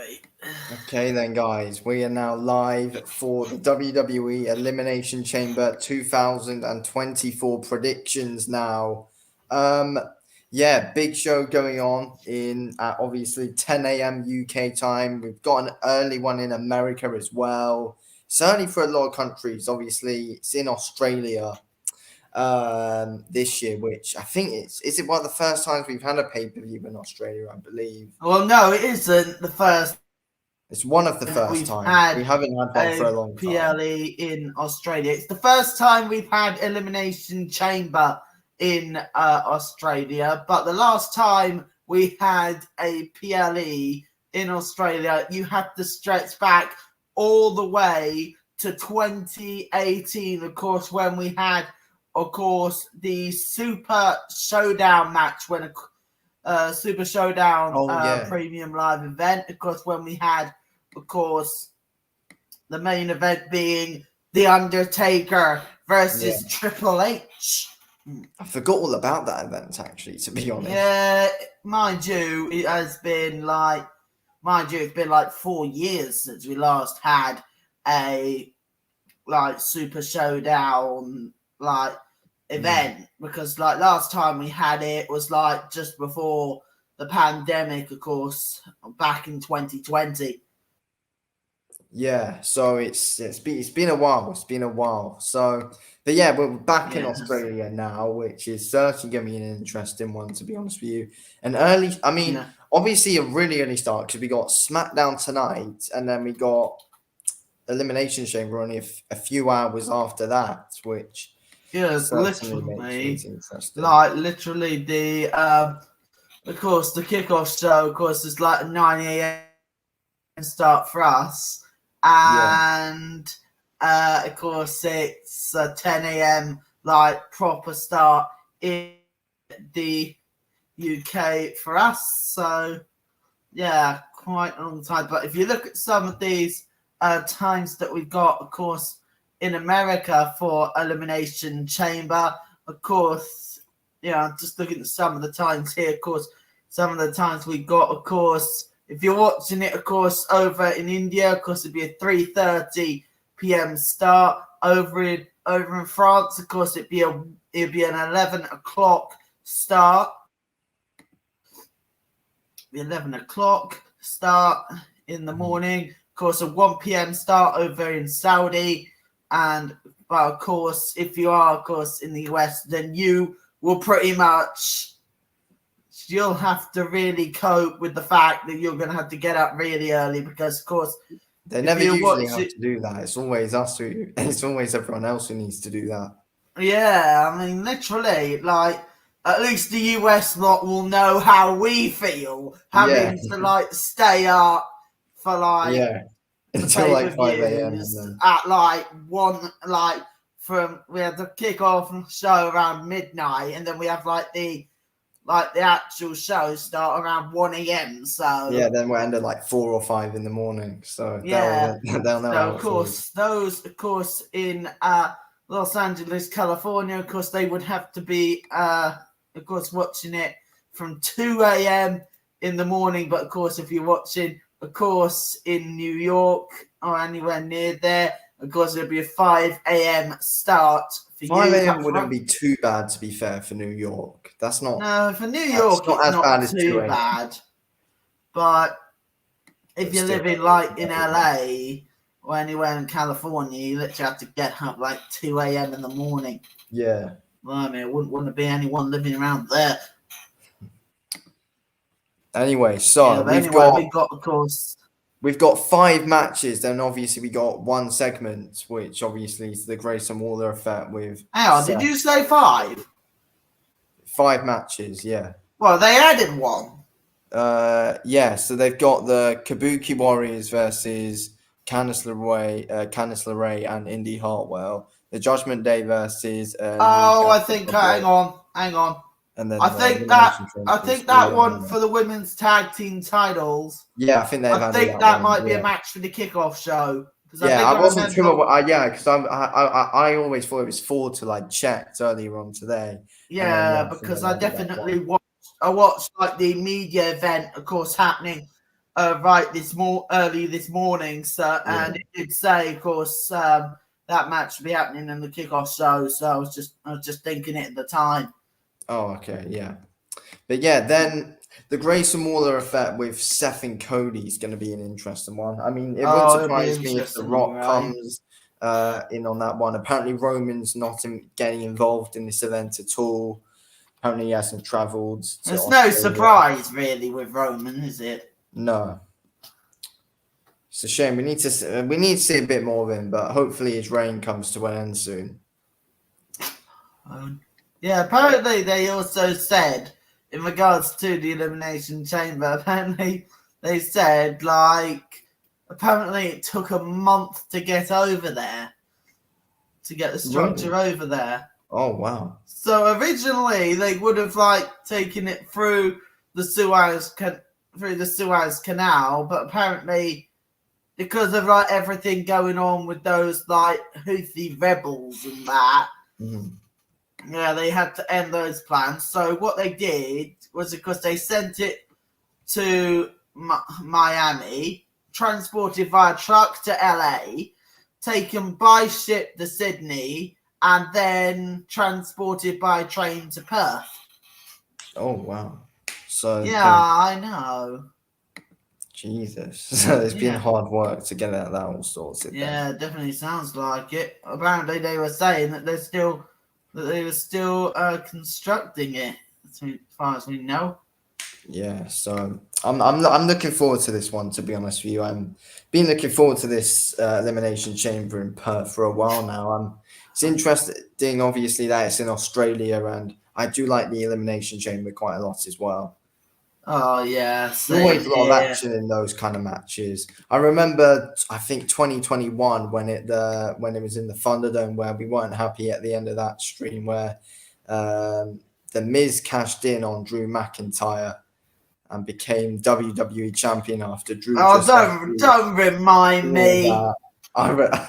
wait. Okay then, guys, we are now live for the WWE Elimination Chamber 2024 predictions now. Yeah, big show going on in obviously 10 a.m. UK time. We've got an early one in America as well. It's early for a lot of countries. Obviously, it's in Australia this year, which I think is it one of the first times we've had a pay-per-view in Australia, I believe. Well, no, it isn't the first It's one of the first we've times. had We haven't had one for a long time. PLE in Australia. It's the first time we've had Elimination Chamber in Australia, but the last time we had a PLE in Australia, you had to stretch back all the way to 2018, of course, when we had, of course, the Super Showdown match, when Super Showdown premium live event, of course, when we had, of course, the main event being The Undertaker versus Triple H. I forgot all about that event, actually, to be honest. Yeah, mind you, it's been like 4 years since we last had a Super Showdown event, because last time we had it was just before the pandemic, of course, back in 2020. Yeah, so it's been a while. It's been a while. So, but yeah, we're back in Australia now, which is certainly going to be an interesting one, to be honest with you. And obviously a really early start, because we got SmackDown tonight, and then we got Elimination Chamber only a few hours after that, which literally makes it interesting. Literally the of course the kickoff show, of course, is a 9 a.m. start for us, and of course it's a 10 a.m. proper start in the UK for us. So yeah, quite a long time. But if you look at some of these times that we've got, of course, in America for Elimination Chamber, of course, just looking at some of the times here, of course, some of the times we got, of course, if you're watching it, of course, over in India, of course, it'd be a 3:30 p.m. start. Over in France, of course, it'd be an 11 o'clock start. The 11 o'clock start in the morning. Of course, a 1 p.m. start over in Saudi. And, but of course, if you are, of course, in the US, then you will pretty much, you'll have to really cope with the fact that you're going to have to get up really early, because, of course, they never usually have to do that. It's always us it's always everyone else who needs to do that. Yeah, I mean, literally, at least the US lot will know how we feel having to stay up for until 5 a.m. at 1, we had the kickoff show around midnight, and then we have the actual show start around 1 a.m. So yeah, then we'll end at 4 or 5 in the morning. So they'll know. So of course, those of course in Los Angeles, California, of course, they would have to be of course watching it from 2 a.m. in the morning. But of course, if you're watching, of course, in New York or anywhere near there, of course, it'll be a 5 a.m. start for you. 5 a.m. wouldn't be too bad, to be fair, for New York. That's not... No, for New York, it's not too bad. But if you're living in LA or anywhere in California, you literally have to get up 2 a.m. in the morning. Yeah. Well, I mean, it wouldn't want to be anyone living around there. Anyway, so we've got, of course, we've got 5 matches. Then obviously we got 1 segment, which obviously is the Grayson Waller effect with. Hang on, did you say 5? 5 matches, yeah. Well, they added 1. Yeah. So they've got the Kabuki Warriors versus Candice LeRae and Indy Hartwell. The Judgment Day versus. I think. Hang on. And then I think that one for the women's tag team titles. Yeah, I think they've. I think that might be a match for the kickoff show. Yeah, I wasn't sure. Yeah, because I always thought it was 4 to checked earlier on today. Yeah, because I definitely watched the media event, of course, happening right early this morning. So, and it did say, of course, that match would be happening in the kickoff show. So I was just thinking it at the time. Oh, okay, yeah. But yeah, then the Grayson Waller effect with Seth and Cody is going to be an interesting one. I mean, it wouldn't It'll be surprise me if The interesting, Rock right? comes in on that one. Apparently, Roman's not getting involved in this event at all. Apparently, he hasn't travelled to There's Australia. no surprise really with Roman, is it? No. It's a shame. We need to see a bit more of him, but hopefully his reign comes to an end soon. Yeah, apparently they also said, in regards to the Elimination Chamber, apparently they said, like, apparently it took a month to get over there, to get the structure over there. Oh, wow. So originally they would have, like, taken it through the Suez Canal, but apparently because of, like, everything going on with those, like, Houthi rebels and that, yeah, they had to end those plans. So what they did was, because they sent it to Miami, transported via truck to LA, taken by ship to Sydney, and then transported by train to Perth. Oh, wow. So yeah, I know. Jesus. So it's been hard work to get that all sorted. Yeah, it definitely sounds like it. Apparently they were saying that they were still constructing it, as far as we know. Yeah, so I'm looking forward to this one, to be honest with you. I'm been looking forward to this Elimination Chamber in Perth for a while now. It's interesting, obviously, that it's in Australia, and I do like the Elimination Chamber quite a lot as well. Oh yeah, there's always a lot of action in those kind of matches. I remember, I think 2021 when it was in the Thunderdome, where we weren't happy at the end of that stream, where the Miz cashed in on Drew McIntyre and became WWE champion after Drew. Don't remind me.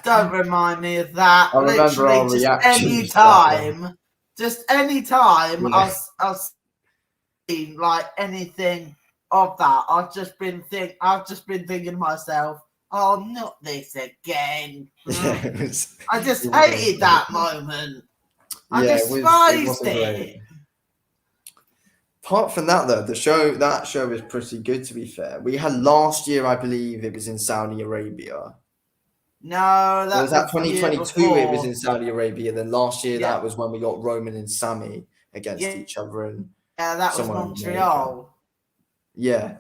Don't remind me of that. I remember our reaction. Just any time I've seen like anything of that, I've just been thinking to myself, oh, not this again. I just hated that moment. I despised it. Apart from that, though, that show was pretty good, to be fair. We had last year, I believe it was in Saudi Arabia. No, that was 2022. It was in Saudi Arabia. Then last year, that was when we got Roman and Sammy against each other, and that was Montreal. Montreal. Yeah.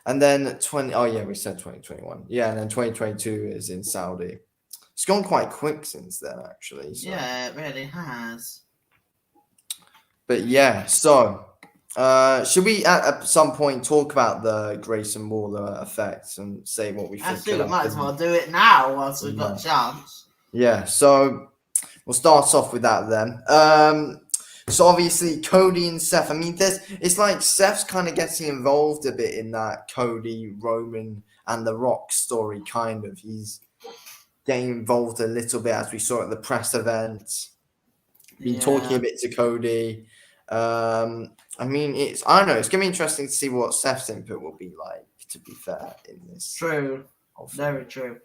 And then we said 2021. Yeah, and then 2022 is in Saudi. It's gone quite quick since then, actually. So. Yeah, it really has. But yeah, so should we at some point talk about the Grayson Waller effect and say what we think? Actually, we might as well do it now whilst we've got a chance. Yeah, so we'll start off with that then. So obviously Cody and Seth, I mean, it's like Seth's kind of getting involved a bit in that Cody, Roman, and The Rock story, kind of. He's getting involved a little bit, as we saw at the press event. Been talking a bit to Cody. I mean, it's going to be interesting to see what Seth's input will be like, to be fair, in this. True. Very true.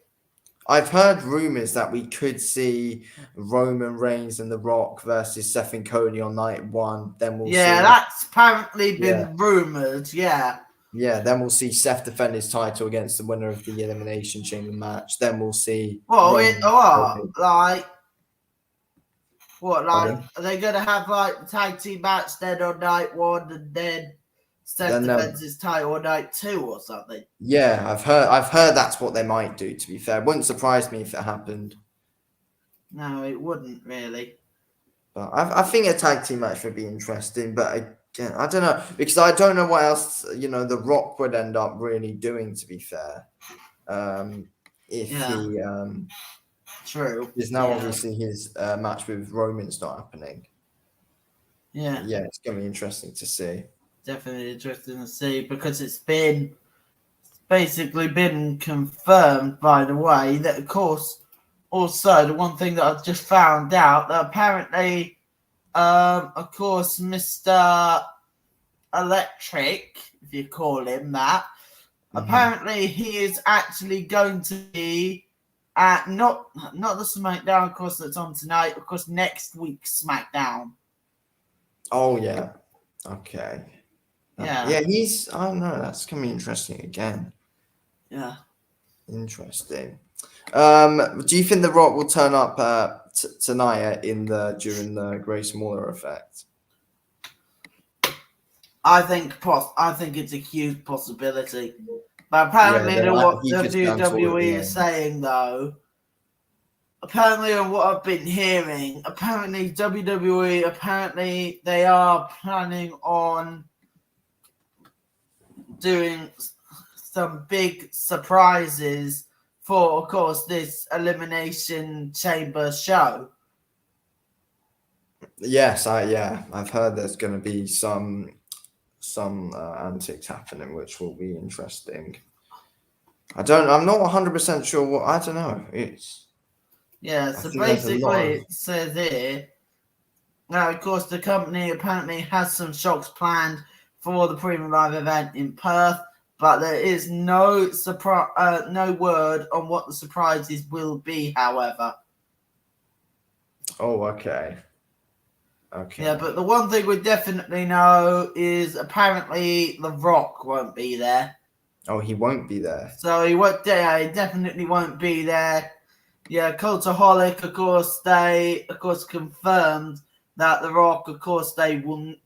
I've heard rumors that we could see Roman Reigns and The Rock versus Seth and Cody on night one. Then we'll see. That's apparently been rumored. Yeah, then we'll see Seth defend his title against the winner of the Elimination Chamber match. Then we'll see. Are they going to have like the tag team match then on night one, and then Seth defends his title on night two or something? Yeah, I've heard that's what they might do, to be fair. It wouldn't surprise me if it happened. No, it wouldn't really. But I think a tag team match would be interesting, but again, I don't know, because I don't know what else, The Rock would end up really doing, to be fair. True. Because now obviously his match with Roman's not happening. Yeah. Yeah, it's going to be interesting to see. Definitely interesting to see, because it's basically been confirmed, by the way, that of course, also the one thing that I've just found out, that apparently, of course, Mr. Electric, if you call him that. Mhm. Apparently, he is actually going to be at not the SmackDown, of course, that's on tonight. Of course, next week's SmackDown. Oh yeah. Okay. Yeah. Yeah, he's. I don't know. That's gonna be interesting again. Yeah. Interesting. Do you think The Rock will turn up tonight during the Grayson Waller effect? I think it's a huge possibility. But Yeah, apparently, what he could cancel at WWE the is end. saying, though, apparently on what I've been hearing, apparently WWE, apparently they are planning on doing some big surprises for, of course, this Elimination Chamber show. Yes, I've heard there's going to be some antics happening, which will be interesting. I'm not 100% sure what. I don't know. Yeah, I so think there's a lot basically of. it says here. Now, of course, the company apparently has some shocks planned for the Premium Live event in Perth, but there is no no word on what the surprises will be. However, Oh, okay. Okay. yeah, but the one thing we definitely know is apparently The Rock won't be there. Oh, he won't be there. So he won't. Yeah, he definitely won't be there. Yeah, Cultaholic, of course, they confirmed that The Rock, of course, The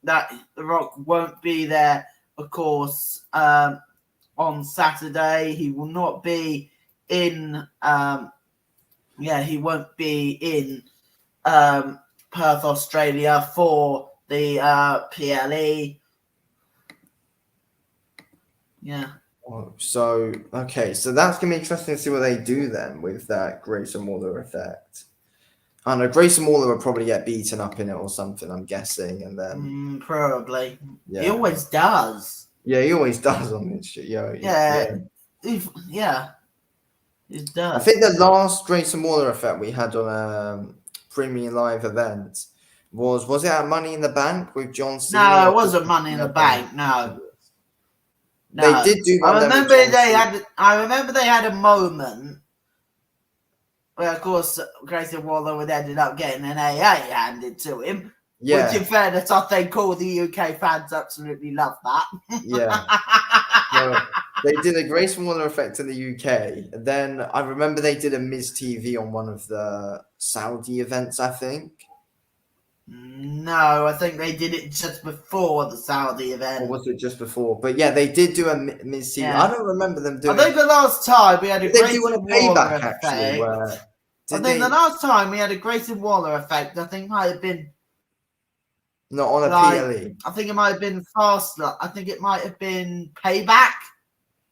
Rock won't be there, of course, on Saturday. He will not be in. He won't be in Perth, Australia for the PLE. Yeah. Oh, so so that's gonna be interesting to see what they do then with that Grayson Waller effect. I know Grayson Waller will probably get beaten up in it or something. I'm guessing, and then Probably. yeah, He always does. yeah, he always does on this shit. Yeah. He I does. think the last Grayson Waller effect we had on a premium live event was it at Money in the Bank with John Cena? No, Or it wasn't Money in the Bank. No. They did do one then with John Cena. I remember they had a moment where, of course, Grayson Waller would ended up getting an AA handed to him. Yeah, Which, in fairness, I think all the UK fans absolutely love that. yeah. No, they did a Grayson Waller effect in the UK. And then I remember they did a Miz TV on one of the Saudi events, I think. No, I think they did it just before the Saudi event. Or was it just before? But yeah, they did do a Miz TV. Yeah. I don't remember them doing. I think the last time we had a They do a Grayson Waller payback effect. actually. Where I think the last time we had a Grayson Waller effect, I think might have been not on a PLE. I think it might have been faster. I think it might have been Payback.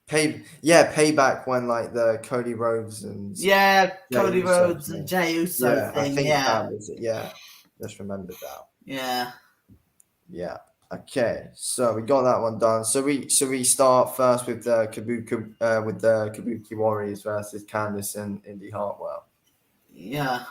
Payback when like the Cody Rhodes and Cody Uso Rhodes thing. and Jey Uso I thing. think that was it. Yeah, just remembered that. Yeah. Okay, so we got that one done. So we start first with the Kabuki Warriors versus Candice and Indy Hartwell. Yeah.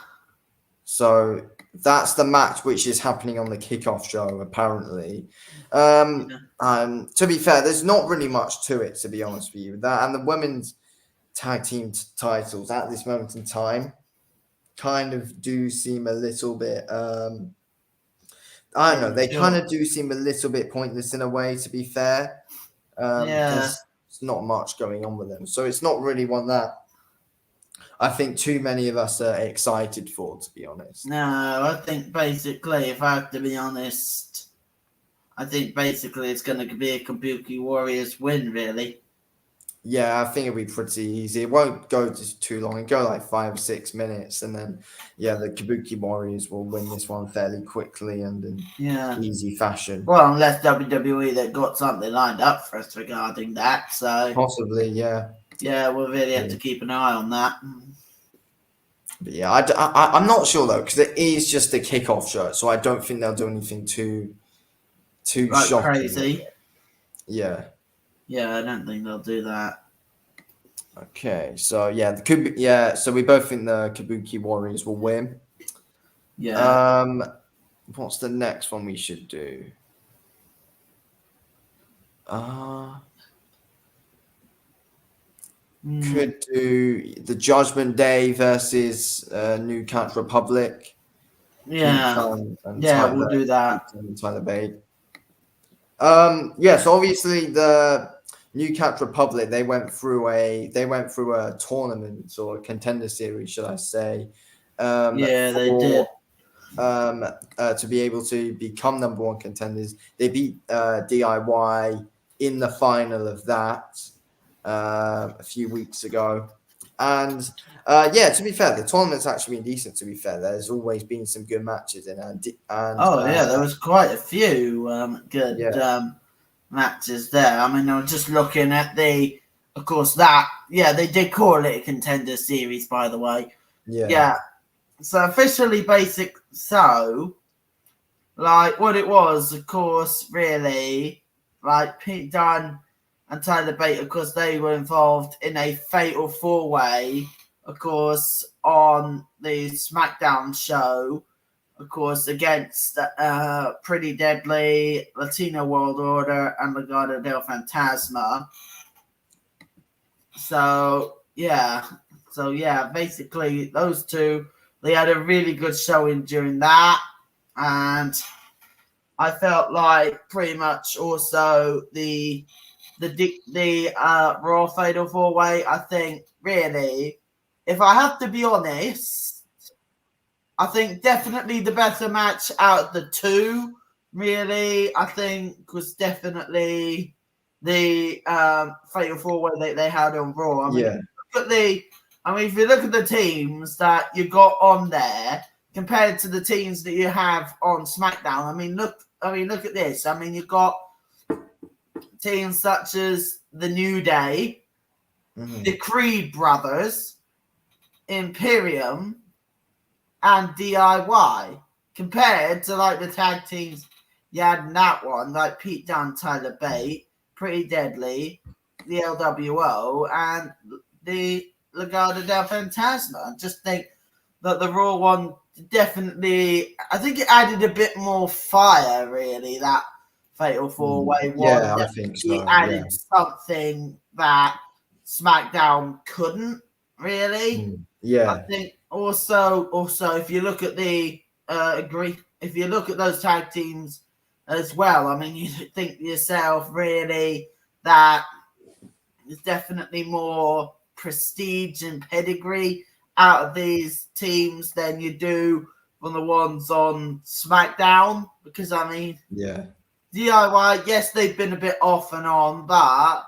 So that's the match which is happening on the kickoff show, apparently. To be fair, there's not really much to it, to be honest with you. That and the women's tag team titles at this moment in time kind of do seem a little bit. I don't know. They kind of do seem a little bit pointless in a way, to be fair. There's not much going on with them, so it's not really one that I think too many of us are excited for, to be honest. No, I think basically, if I have to be honest, I think basically it's going to be a Kabuki Warriors win, really. Yeah, I think it'll be pretty easy. It won't go just too long. It'll go like 5 or 6 minutes, and then the Kabuki Warriors will win this one fairly quickly and in easy fashion. Well, unless WWE they've got something lined up for us regarding that, so possibly, yeah. Yeah, we'll really have to keep an eye on that. But yeah, I'm not sure though, because it is just a kickoff show, so I don't think they'll do anything too shocking. Crazy. Yeah. Yeah, I don't think they'll do that. Okay, so so we both think the Kabuki Warriors will win. Yeah. What's the next one we should do? Could do the Judgment Day versus New Cat Republic. Pete Yeah, Dunne and yeah, Tyler, we'll do that. Pete Dunne and Tyler Bate. Yes, obviously the New Cat Republic they went through a tournament or a contender series, should I say? Yeah, they did. To be able to become number one contenders. They beat DIY in the final of that a few weeks ago. And yeah, to be fair, the tournament's actually been decent, to be fair. There's always been some good matches in it. Yeah, there was quite a few good yeah. matches there. I mean, I was just looking at of course, they did call it a contender series, by the way. Yeah. So officially basic, like what it was, of course, really, like Pete Dunne and Tyler Bate, of course, they were involved in a fatal four-way, of course, on the SmackDown show, of course, against Pretty Deadly, Latino World Order, and Legado del Fantasma. So yeah, basically those two, they had a really good showing during that, and I felt like pretty much also the Raw Fatal 4-Way. I think really, if I have to be honest, I think definitely the better match out of the two. Really, I think was definitely the Fatal 4-Way they had on Raw. I mean, if you look at the teams that you got on there compared to the teams that you have on SmackDown, I mean, look at this. I mean, you've got teams such as the New Day, the Creed Brothers, Imperium, and DIY, compared to like the tag teams you had in that one, like Pete Dunne, Tyler Bate, Pretty Deadly, the LWO, and the Legado del Fantasma. I just think that the Raw one definitely, I think it added a bit more fire, really, that Fatal 4-Way one. Yeah, I think so. It added something that SmackDown couldn't, really. Yeah. I think also if you look at if you look at those tag teams as well, I mean, you think to yourself really that there's definitely more prestige and pedigree out of these teams than you do from the ones on SmackDown, because I mean, DIY, yes, they've been a bit off and on, but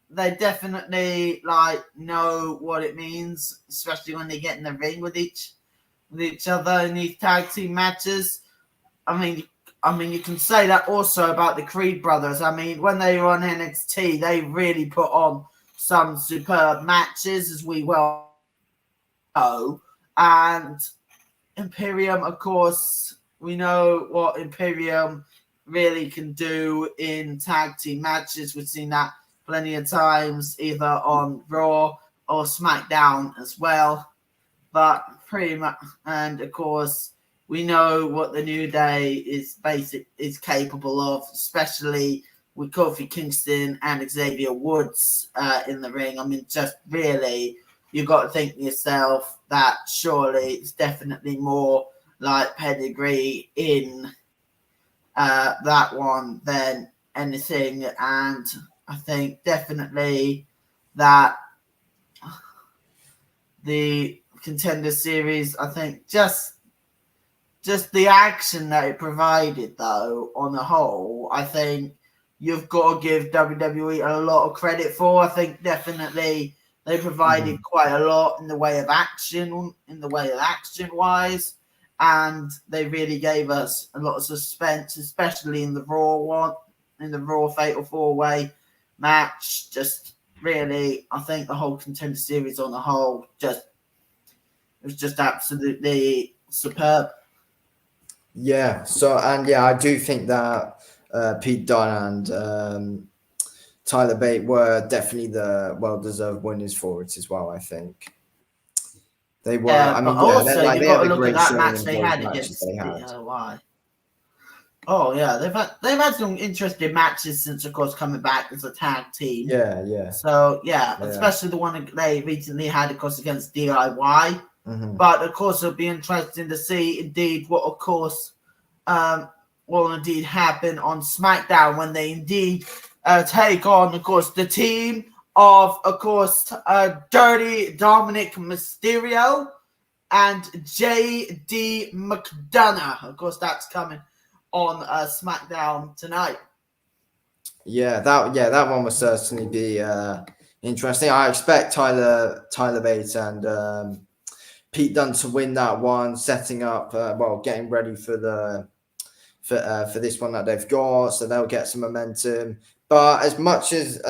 they definitely like know what it means, especially when they get in the ring with each other in these tag team matches. I mean, you can say that also about the Creed brothers. I mean, when they were on NXT, they really put on some superb matches, as we well know. And Imperium, of course, we know what Imperium really can do in tag team matches. We've seen that plenty of times, either on Raw or SmackDown as well. But pretty much, and of course, we know what the New Day is capable of, especially with Kofi Kingston and Xavier Woods in the ring. I mean, just really, you've got to think to yourself that surely it's definitely more like pedigree in that one than anything. And I think definitely that the Contender Series, I think just the action that it provided, though, on the whole, I think you've got to give WWE a lot of credit for. I think definitely they provided quite a lot in the way of action-wise, and they really gave us a lot of suspense, especially in the Raw Fatal 4-Way match. Just really, I think the whole Contender Series on the whole was just absolutely superb. Yeah. So, and yeah, I do think that Pete Dunne and Tyler Bate were definitely the well-deserved winners for it as well. I think they were. Yeah, I but mean, also they you've got had to a look at great that showing match in they both had matches against they had. DIY. Oh yeah, they've had some interesting matches since, of course, coming back as a tag team. Yeah. So yeah, especially the one they recently had, of course, against DIY. Mm-hmm. But of course, it'll be interesting to see indeed what, of course, will indeed happen on SmackDown when they indeed take on, of course, the team of course, Dirty Dominic Mysterio and JD McDonough. Of course, that's coming on SmackDown tonight. Yeah, that one will certainly be interesting. I expect Tyler Bate and Pete Dunne to win that one, setting up getting ready for for this one that they've got, so they'll get some momentum. But as much as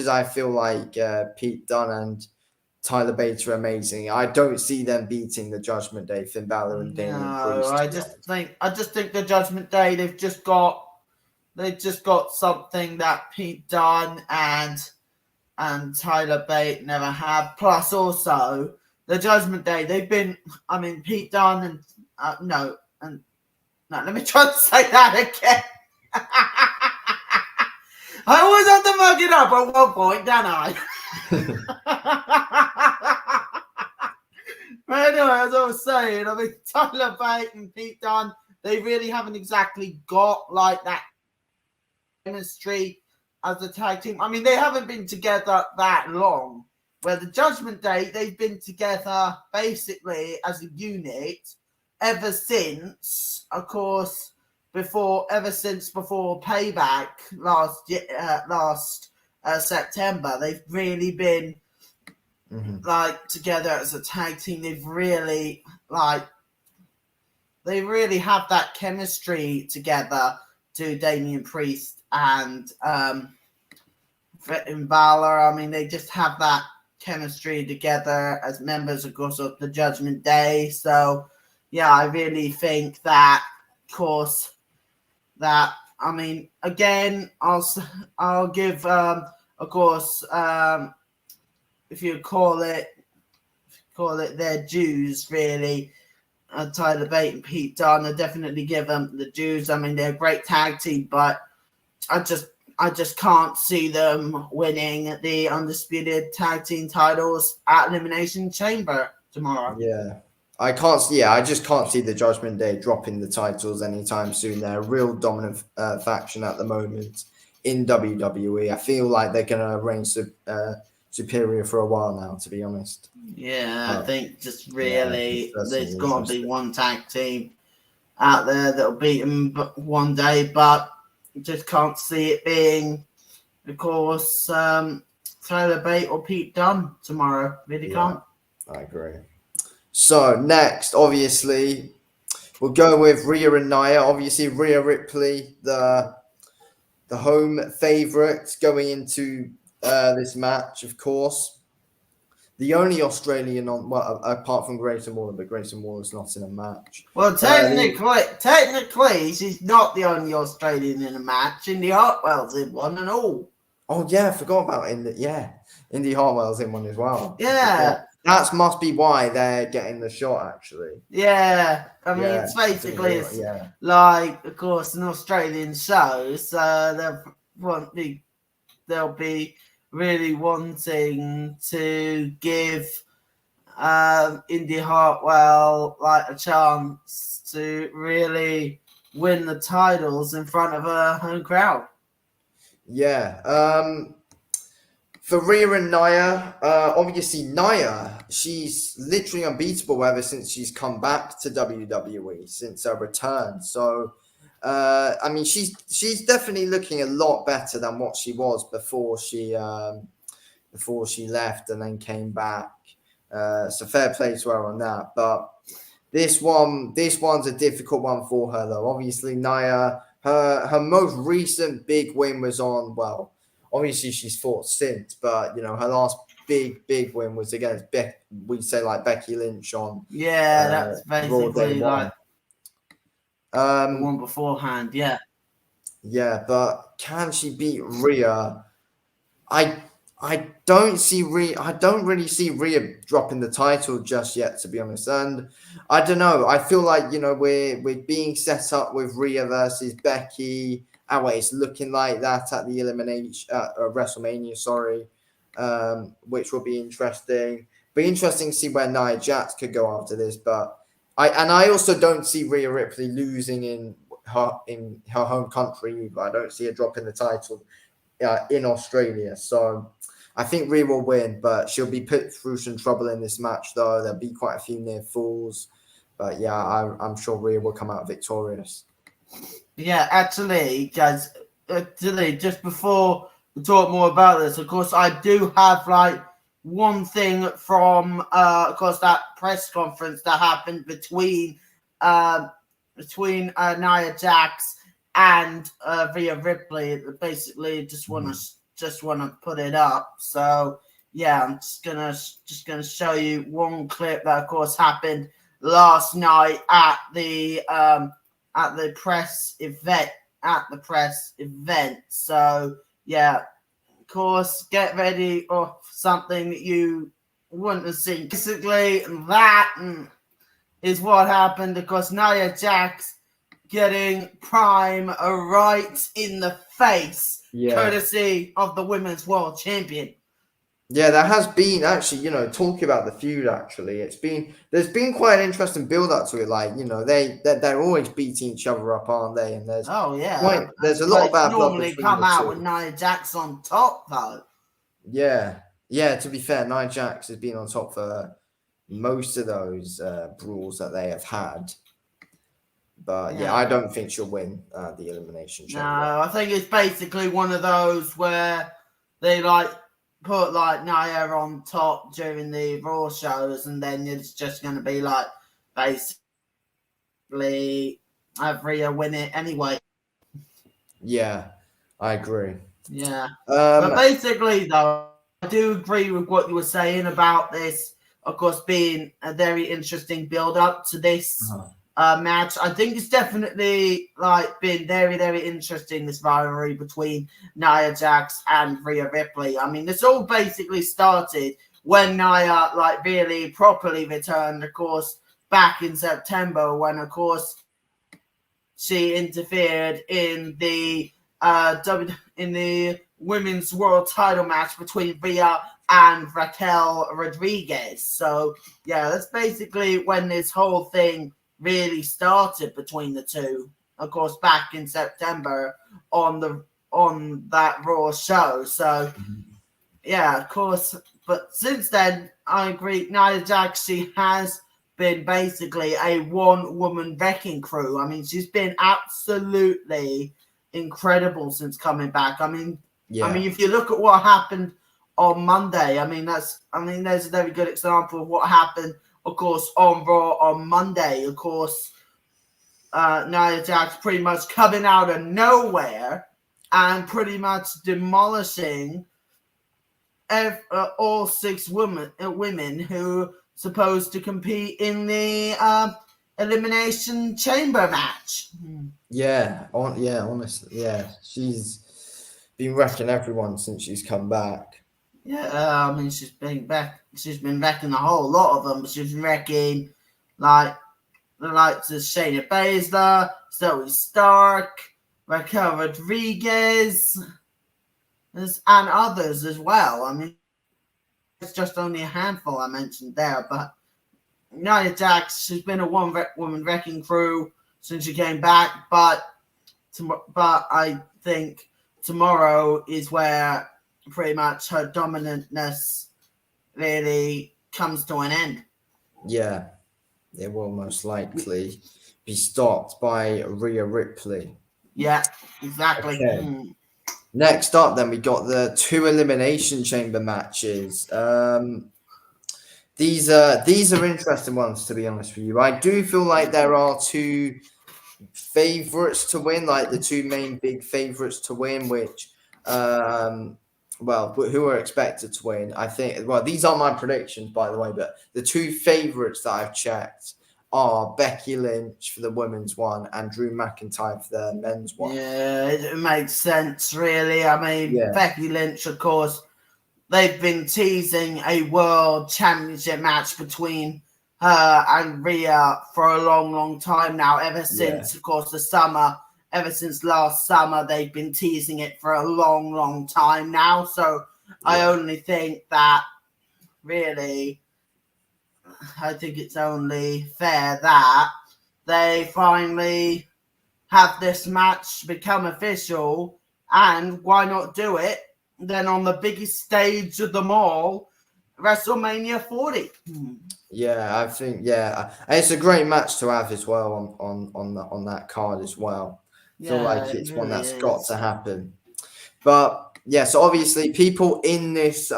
I feel like Pete Dunne and Tyler Bate are amazing, I don't see them beating the Judgment Day, Finn Balor and Damian Priest. I just think the Judgment Day, they've just got something that Pete Dunne and Tyler Bate never had. Plus, also the Judgment Day, they've been. I mean, Pete Dunne and no. Let me try to say that again. I always have to mug it up at one point, don't I? But anyway, as I was saying, I mean, Tyler Bate and Pete Dunne, they really haven't exactly got like that chemistry as a tag team. I mean, they haven't been together that long. Where the Judgment Day, they've been together basically as a unit ever since, of course, before Payback last September. They've really been like together as a tag team. They really have that chemistry together to Damian Priest and Finn Balor. I mean, they just have that chemistry together as members, of course, of the Judgment Day. So, yeah, I really think that, of course, that, I mean, again, I'll give, of course, if you call it their dues, really. Tyler Bate and Pete Dunne, I definitely give them the dues. I mean, they're a great tag team, but I just can't see them winning the undisputed tag team titles at Elimination Chamber tomorrow. Yeah. I just can't see the Judgment Day dropping the titles anytime soon. They're a real dominant faction at the moment in WWE. I feel like they're going to reign superior for a while now, to be honest. Yeah, I think just really there's got to be one tag team out there that'll beat them one day, but just can't see it being, of course, Tyler Bate or Pete Dunne tomorrow. Really can't. I agree. So next, obviously, we'll go with Rhea and Nia. Obviously, Rhea Ripley, the home favourite going into this match, of course. The only Australian apart from Grayson Waller, but Grayson Waller's not in a match. Well, technically, she's not the only Australian in a match. Indy Hartwell's in one and all. Oh yeah, I forgot about Indy Hartwell's in one as well. Yeah. That must be why they're getting the shot, actually. Yeah. I mean, it's basically like, of course, an Australian show, so they'll be really wanting to give Indy Hartwell like a chance to really win the titles in front of her home crowd. Yeah. For Rhea and Nia, obviously Nia, she's literally unbeatable ever since she's come back to WWE, since her return. So, I mean, she's definitely looking a lot better than what she was before she left and then came back. So fair play to her on that. But this one's a difficult one for her, though. Obviously, Nia, her most recent big win was on, well, obviously she's fought since, but you know, her last big win was against Becky Lynch on. Yeah, that's basically like the one beforehand. Yeah. Yeah, but can she beat Rhea? I don't really see Rhea dropping the title just yet, to be honest. And I don't know. I feel like, we're being set up with Rhea versus Becky. It's looking like that at the elimination WrestleMania, sorry. Which will be interesting. Be interesting to see where Nia Jax could go after this, but I also don't see Rhea Ripley losing in her home country either. I don't see her dropping the title in Australia. So I think Rhea will win, but she'll be put through some trouble in this match, though. There'll be quite a few near falls. But yeah, I'm sure Rhea will come out victorious. Yeah, actually, guys, just before we talk more about this, of course, I do have like one thing from, of course, that press conference that happened between Nia Jax and Rhea Ripley. Basically, just want to put it up. So yeah, I'm just gonna show you one clip that, of course, happened last night at the press event. So yeah, of course, get ready for something that you wouldn't have seen. Basically, that is what happened. Of course, Nia Jax getting Prime right in the face, courtesy of the Women's World Champion. Yeah, there has been actually, talking about the feud. Actually, there's been quite an interesting build up to it. Like, they're always beating each other up, aren't they? And there's there's a lot of bad blood normally between come the out two. with Nia Jax on top, though. Yeah. To be fair, Nia Jax has been on top for most of those brawls that they have had. But yeah, I don't think she'll win the Elimination Chamber. No, I think it's basically one of those where they put Nia on top during the Raw shows, and then it's just going to be basically have Rhea win it anyway. Yeah, I agree. Yeah. But basically, though, I do agree with what you were saying about this, of course, being a very interesting build-up to this match. I think it's definitely been very, very interesting, this rivalry between Nia Jax and Rhea Ripley. I mean, this all basically started when Nia really properly returned, of course, back in September, when, of course, she interfered in the women's world title match between Rhea and Raquel Rodriguez. So yeah, that's basically when this whole thing really started between the two. Of course, back in September on that Raw show. So yeah, of course. But since then, I agree. Nia Jax, she has been basically a one-woman wrecking crew. I mean, she's been absolutely incredible since coming back. I mean, if you look at what happened on Monday, there's a very good example of what happened, of course, on Raw on Monday. Of course, Nia Jax pretty much coming out of nowhere and pretty much demolishing all 6 women who supposed to compete in the Elimination Chamber match. Honestly, she's been wrecking everyone since she's come back. Yeah, she's been wrecking a whole lot of them. But she's been wrecking the likes of Shayna Baszler, Zoe Stark, Raquel Rodriguez, and others as well. It's just only a handful I mentioned there, but Nia Jax has been a one-woman wrecking crew since she came back, but I think tomorrow is where pretty much her dominantness really comes to an end. Yeah, it will most likely be stopped by Rhea Ripley. Yeah, exactly. Okay. Next up, then we got the 2 Elimination Chamber matches. These are interesting ones, to be honest with you. I do feel like there are 2 favorites to win, like the 2 main big favorites to win, which who are expected to win. I think, these are my predictions, by the way, but the 2 favorites that I've checked are Becky Lynch for the women's one and Drew McIntyre for the men's one. Yeah, it makes sense, really. Becky Lynch, of course, they've been teasing a world championship match between her and Rhea for a long, long time now. Ever since, of course, ever since last summer, they've been teasing it for a long, long time now. So I only think that, really, I think it's only fair that they finally have this match become official, and why not do it then on the biggest stage of them all, WrestleMania 40. Yeah, I think it's a great match to have as well on that card as well. I feel like it's one that's got to happen. But yeah, so obviously people in this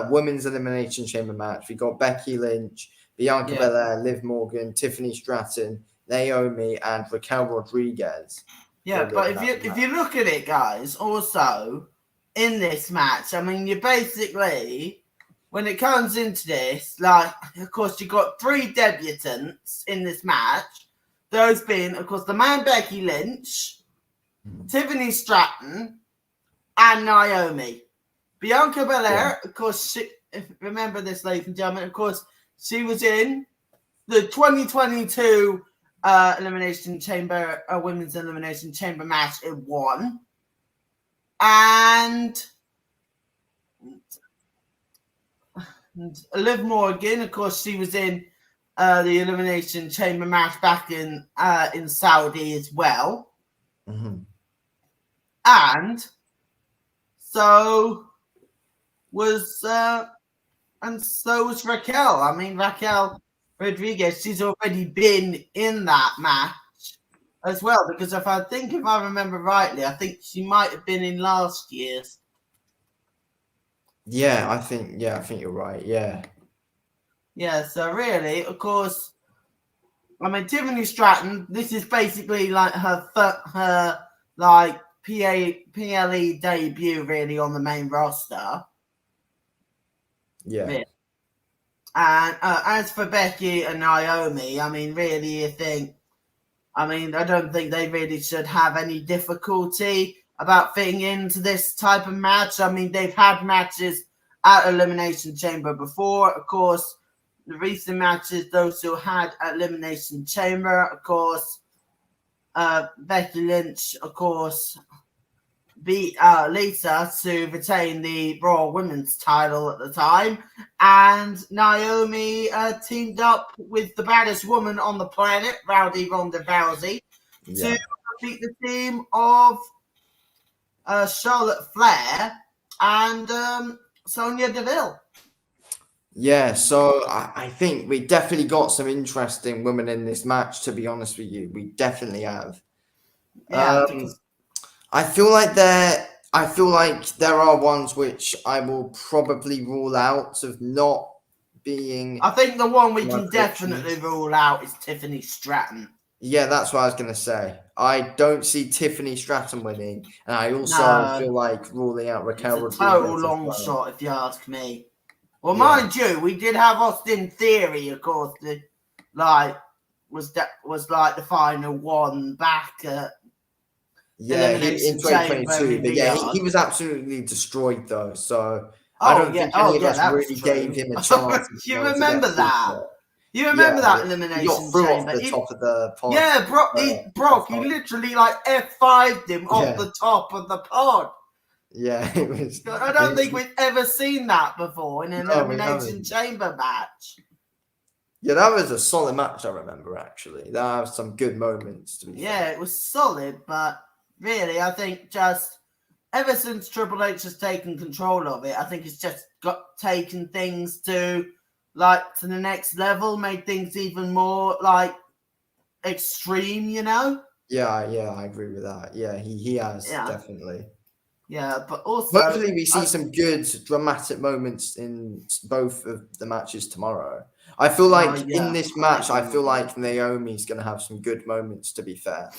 women's elimination chamber match, we got Becky Lynch, Bianca Belair, Liv Morgan, Tiffany Stratton, Naomi, and Raquel Rodriguez. Yeah, but if you look at it, guys, also in this match, I mean, you basically, when it comes into this, like, of course, you got 3 debutants in this match. Those being, of course, the man Becky Lynch, Tiffany Stratton, and Naomi. Bianca Belair, of course, remember this, ladies and gentlemen, of course, she was in the 2022 Elimination Chamber, Women's Elimination Chamber match. It won. And Liv Morgan, of course, she was in the Elimination Chamber match back in Saudi as well. And so was Raquel. I mean, Raquel Rodriguez, she's already been in that match as well, because if I remember rightly, I think she might have been in last year's. Yeah, I think you're right. Yeah. Yeah, so really, of course, I mean, Tiffany Stratton, this is basically like her like PLE debut really on the main roster. Yeah. Really. And as for Becky and Naomi, I mean, really, I don't think they really should have any difficulty about fitting into this type of match. I mean, they've had matches at Elimination Chamber before. Of course, the recent matches, those who had Elimination Chamber, of course, Becky Lynch, of course, beat Lisa to retain the Raw Women's title at the time. And Naomi teamed up with the baddest woman on the planet, Rowdy Ronda Rousey, to beat the team of Charlotte Flair and Sonya Deville. Yeah, so I think we definitely got some interesting women in this match, to be honest with you. We definitely have. Yeah, I feel like there are ones which I will probably rule out of not being. I think the one we can definitely rule out is Tiffany Stratton. Yeah, that's what I was going to say. I don't see Tiffany Stratton winning, and I also feel like ruling out Raquel Rodriguez. It's a total long shot, if you ask me. Well, mind you, we did have Austin Theory, of course, that was the final one back at in 2022. But he was absolutely destroyed though. So I don't think any of us really gave him a chance. You remember that? You remember that Elimination He got through Chamber? off the top of the pod. Yeah, Brock, he literally F5'd him off the top of the pod. Yeah, it was. I don't think we've ever seen that before in an Elimination Chamber match. Yeah, that was a solid match, I remember, actually. That had some good moments, to be fair. Yeah, it was solid, but really, I think just ever since Triple H has taken control of it, I think it's just taken things to the next level, made things even more, extreme, you know? Yeah, I agree with that. Yeah, he has, definitely. Yeah, but also... Hopefully we see some good dramatic moments in both of the matches tomorrow. I feel like in this match, I feel like Naomi's going to have some good moments, to be fair.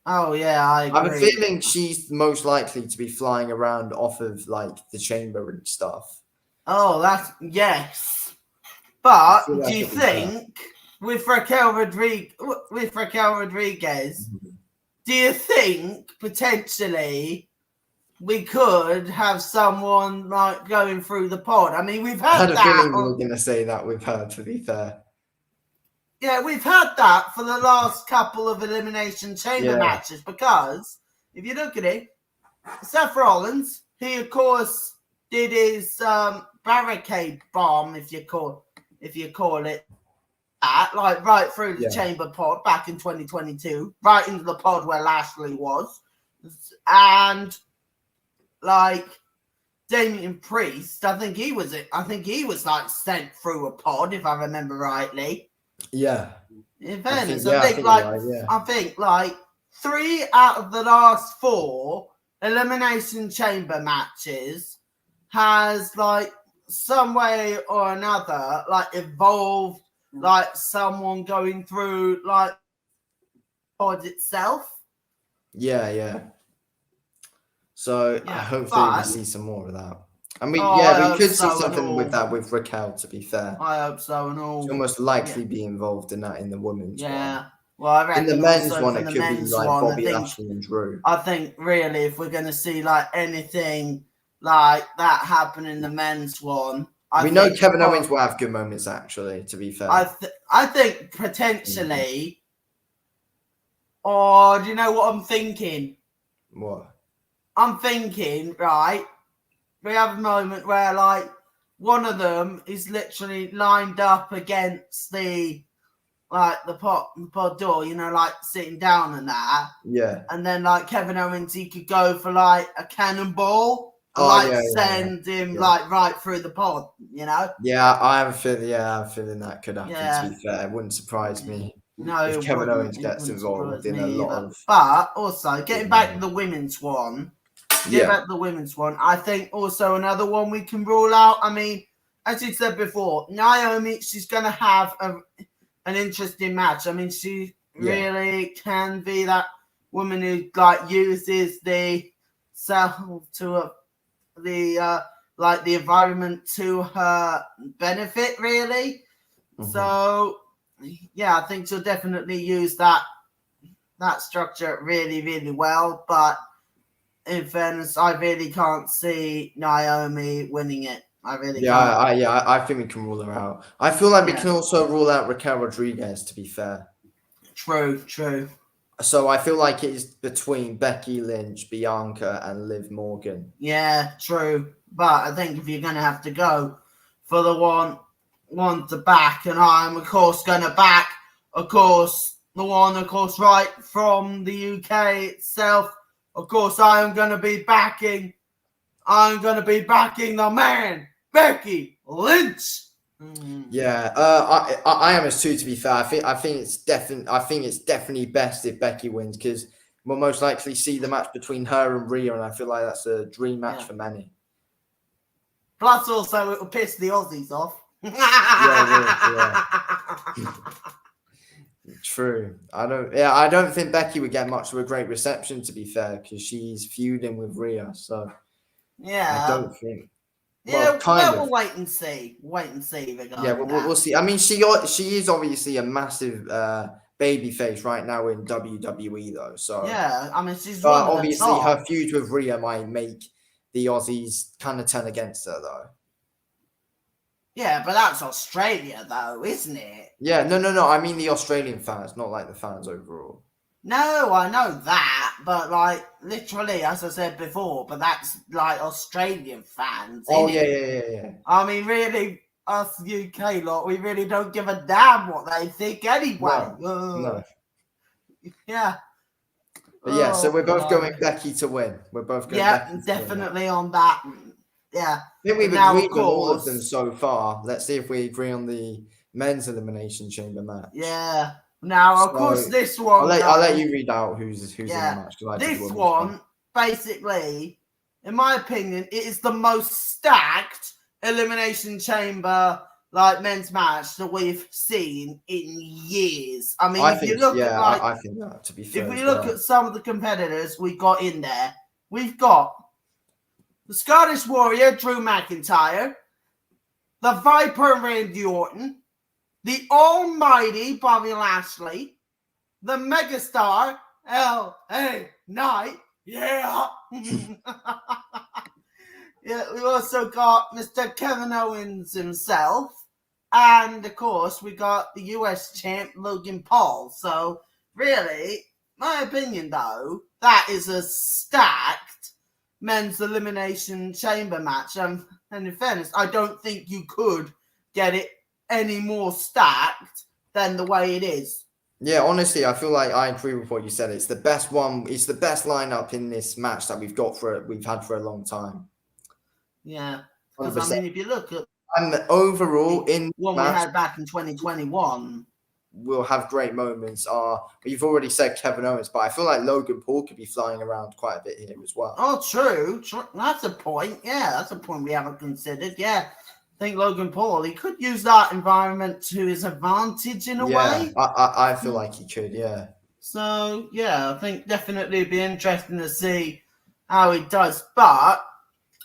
Oh, yeah, I agree. I have a feeling she's most likely to be flying around off of, the chamber and stuff. Oh, yes. But do you think, with Raquel Rodriguez, do you think, potentially... we could have someone like going through the pod. I mean, we've I had had a that. feeling you were going to say that with her, to be fair. Yeah, we've had that for the last couple of Elimination Chamber matches, because if you look at it, Seth Rollins, he of course did his barricade bomb, if you call it that, like right through the chamber pod back in 2022, right into the pod where Lashley was, and like Damian Priest, I think he was like sent through a pod, if I remember rightly. Yeah. In fairness, I think like 3 out of the last 4 Elimination Chamber matches has like some way or another like evolved like someone going through like pod itself. Yeah. So hopefully we see some more of that. And we could see something with that with Raquel, to be fair. I hope so, and all. She'll almost likely be involved in that in the women's one. Well, I reckon in the men's also one, it could be like Bobby Lashley and Drew. I think really, if we're going to see like anything like that happen in the men's one, we know Kevin Owens will have good moments. Actually, to be fair, I think potentially. Or do you know what I'm thinking? What? I'm thinking, right, we have a moment where, like, one of them is literally lined up against the pod door, you know, like, sitting down and that. Yeah. And then, like, Kevin Owens, he could go for, like, a cannonball and, send him, like, right through the pod, you know? Yeah, I'm feeling that could happen, to be fair. It wouldn't surprise me. No, if Kevin Owens gets involved in a lot of... But also, getting back to the women's one, I think also another one we can rule out. I mean, as you said before, Naomi, she's going to have an interesting match. I mean, she really can be that woman who, like, uses the self to the environment to her benefit, really. Mm-hmm. So... yeah, I think she'll definitely use that structure really, really well. But in fairness, I really can't see Naomi winning it. I really can't. I think we can rule her out. I feel like we can also rule out Raquel Rodriguez, to be fair. True. So I feel like it is between Becky Lynch, Bianca, and Liv Morgan. Yeah, true. But I think if you're going to have to go for the one to back, and I'm of course going to back, of course, the one, of course, right from the UK itself. Of course, I'm going to be backing the man, Becky Lynch. Yeah, I am as too. To be fair, I think it's definitely best if Becky wins, because we'll most likely see the match between her and Rhea, and I feel like that's a dream match for many. Plus, also, it will piss the Aussies off. True. I don't think Becky would get much of a great reception, to be fair, because she's feuding with Rhea. So I don't think. We'll wait and see. We'll see. I mean, she is obviously a massive babyface right now in WWE, though. So yeah, I mean, she's obviously her feud with Rhea might make the Aussies kind of turn against her, though. Yeah, but that's Australia, though, isn't it? Yeah, no. I mean the Australian fans, not like the fans overall. No, I know that, but like literally, as I said before, but that's like Australian fans. Oh yeah. I mean, really, us UK lot, we really don't give a damn what they think anyway. No. Yeah. But so we're both going Becky to win. We're both going Becky to definitely on that. Yeah. I think we've agreed on all of them so far. Let's see if we agree on the men's Elimination Chamber match. Yeah. Now, of course, this one... I'll let you read out who's in the match. This one, basically, in my opinion, it is the most stacked Elimination Chamber men's match that we've seen in years. I mean, I think that, to be fair. If we look at some of the competitors we got in there, we've got the Scottish Warrior, Drew McIntyre, the Viper, Randy Orton, the Almighty, Bobby Lashley, the Megastar, L.A. Knight, Yeah. Yeah, we also got Mr. Kevin Owens himself. And of course, we got the US champ Logan Paul. So, really, my opinion though, that is a stacked men's elimination chamber match. And in fairness, I don't think you could get it any more stacked than the way it is. Yeah, honestly, I feel like I agree with what you said. It's the best one. It's the best lineup in this match that we've had for a long time. Yeah, because 100%. I mean, if you look at And overall, the in one we match, had back in 2021, we'll have great moments. You've already said Kevin Owens, but I feel like Logan Paul could be flying around quite a bit here as well. oh, true. That's a point. Yeah, that's a point we haven't considered. Yeah, I think Logan Paul, he could use that environment to his advantage in a way. I feel like he could. Yeah. So yeah, I think definitely it'd be interesting to see how he does. But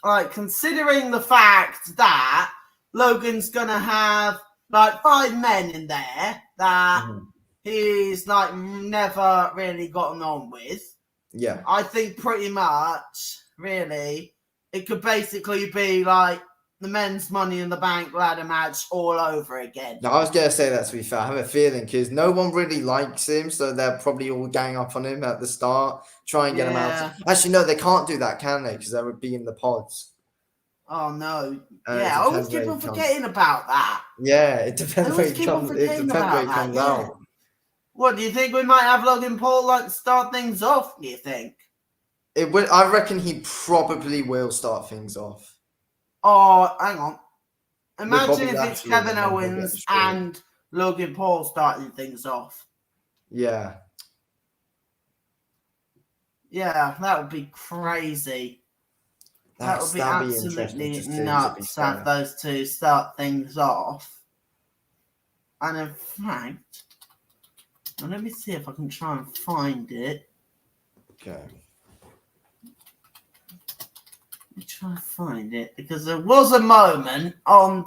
like considering the fact that Logan's gonna have like 5 men in there that he's like never really gotten on with. Yeah. I think pretty much, really, it could basically be like the men's Money in the Bank ladder match all over again. No, I was gonna say that, to be fair. I have a feeling because no one really likes him, so they'll probably all gang up on him at the start, try and get him out. Actually, no, they can't do that, can they? Because they would be in the pods. Oh no! It Yeah, I always depends keep where on he comes. forgetting about that. Yeah, it depends where always he keep on comes. It forgetting depends where he about comes that, yeah. out. What do you think? We might have Logan Paul like start things off. Do you think? It would. I reckon he probably will start things off. Oh, hang on. Imagine Bobby if it's Lashley Kevin and then he'll get Owens destroyed. and Logan Paul starting things off. Yeah. Yeah, that would be crazy. That would be absolutely nuts to have those two start things off. And in fact, let me see if I can try and find it. Okay. Let me try and find it because there was a moment on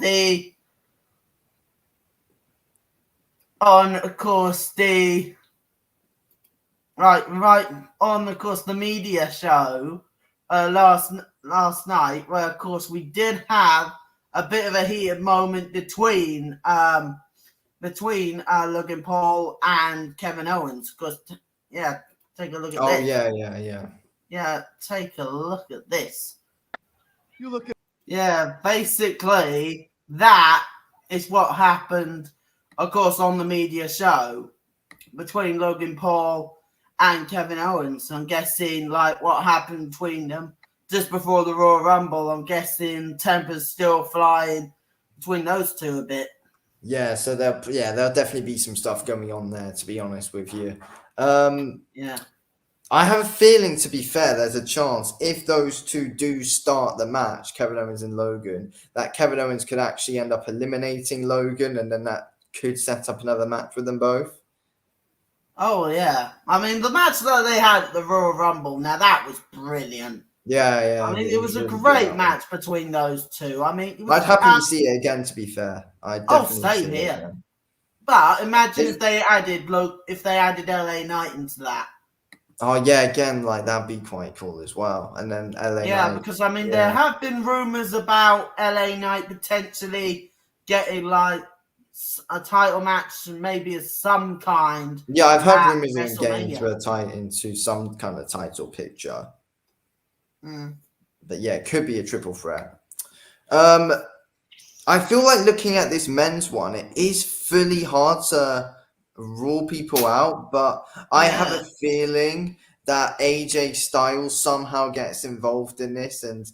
of course, the media show last night, where of course we did have a bit of a heated moment between Logan Paul and Kevin Owens. Because take a look at this. Yeah, take a look at this. Basically that is what happened, of course, on the media show between Logan Paul and Kevin Owens. I'm guessing like what happened between them just before the Royal Rumble. I'm guessing tempers still flying between those two a bit. Yeah, so there'll definitely be some stuff going on there, to be honest with you. I have a feeling, to be fair, there's a chance if those two do start the match, Kevin Owens and Logan, that Kevin Owens could actually end up eliminating Logan, and then that could set up another match with them both. Oh, yeah. I mean, the match that they had at the Royal Rumble, now that was brilliant. Yeah. I mean, it was a great match between those two. I mean, I'd happily see it again, to be fair. Same here. But imagine if they added LA Knight into that. Oh yeah, again, like that'd be quite cool as well. And then LA Knight. Because I mean, there have been rumors about LA Knight potentially getting like a title match and maybe of some kind. Yeah, I've heard rumors of him getting into some kind of title picture. But yeah, it could be a triple threat. I feel like looking at this men's one, it is fully hard to rule people out, but I have a feeling that AJ Styles somehow gets involved in this, and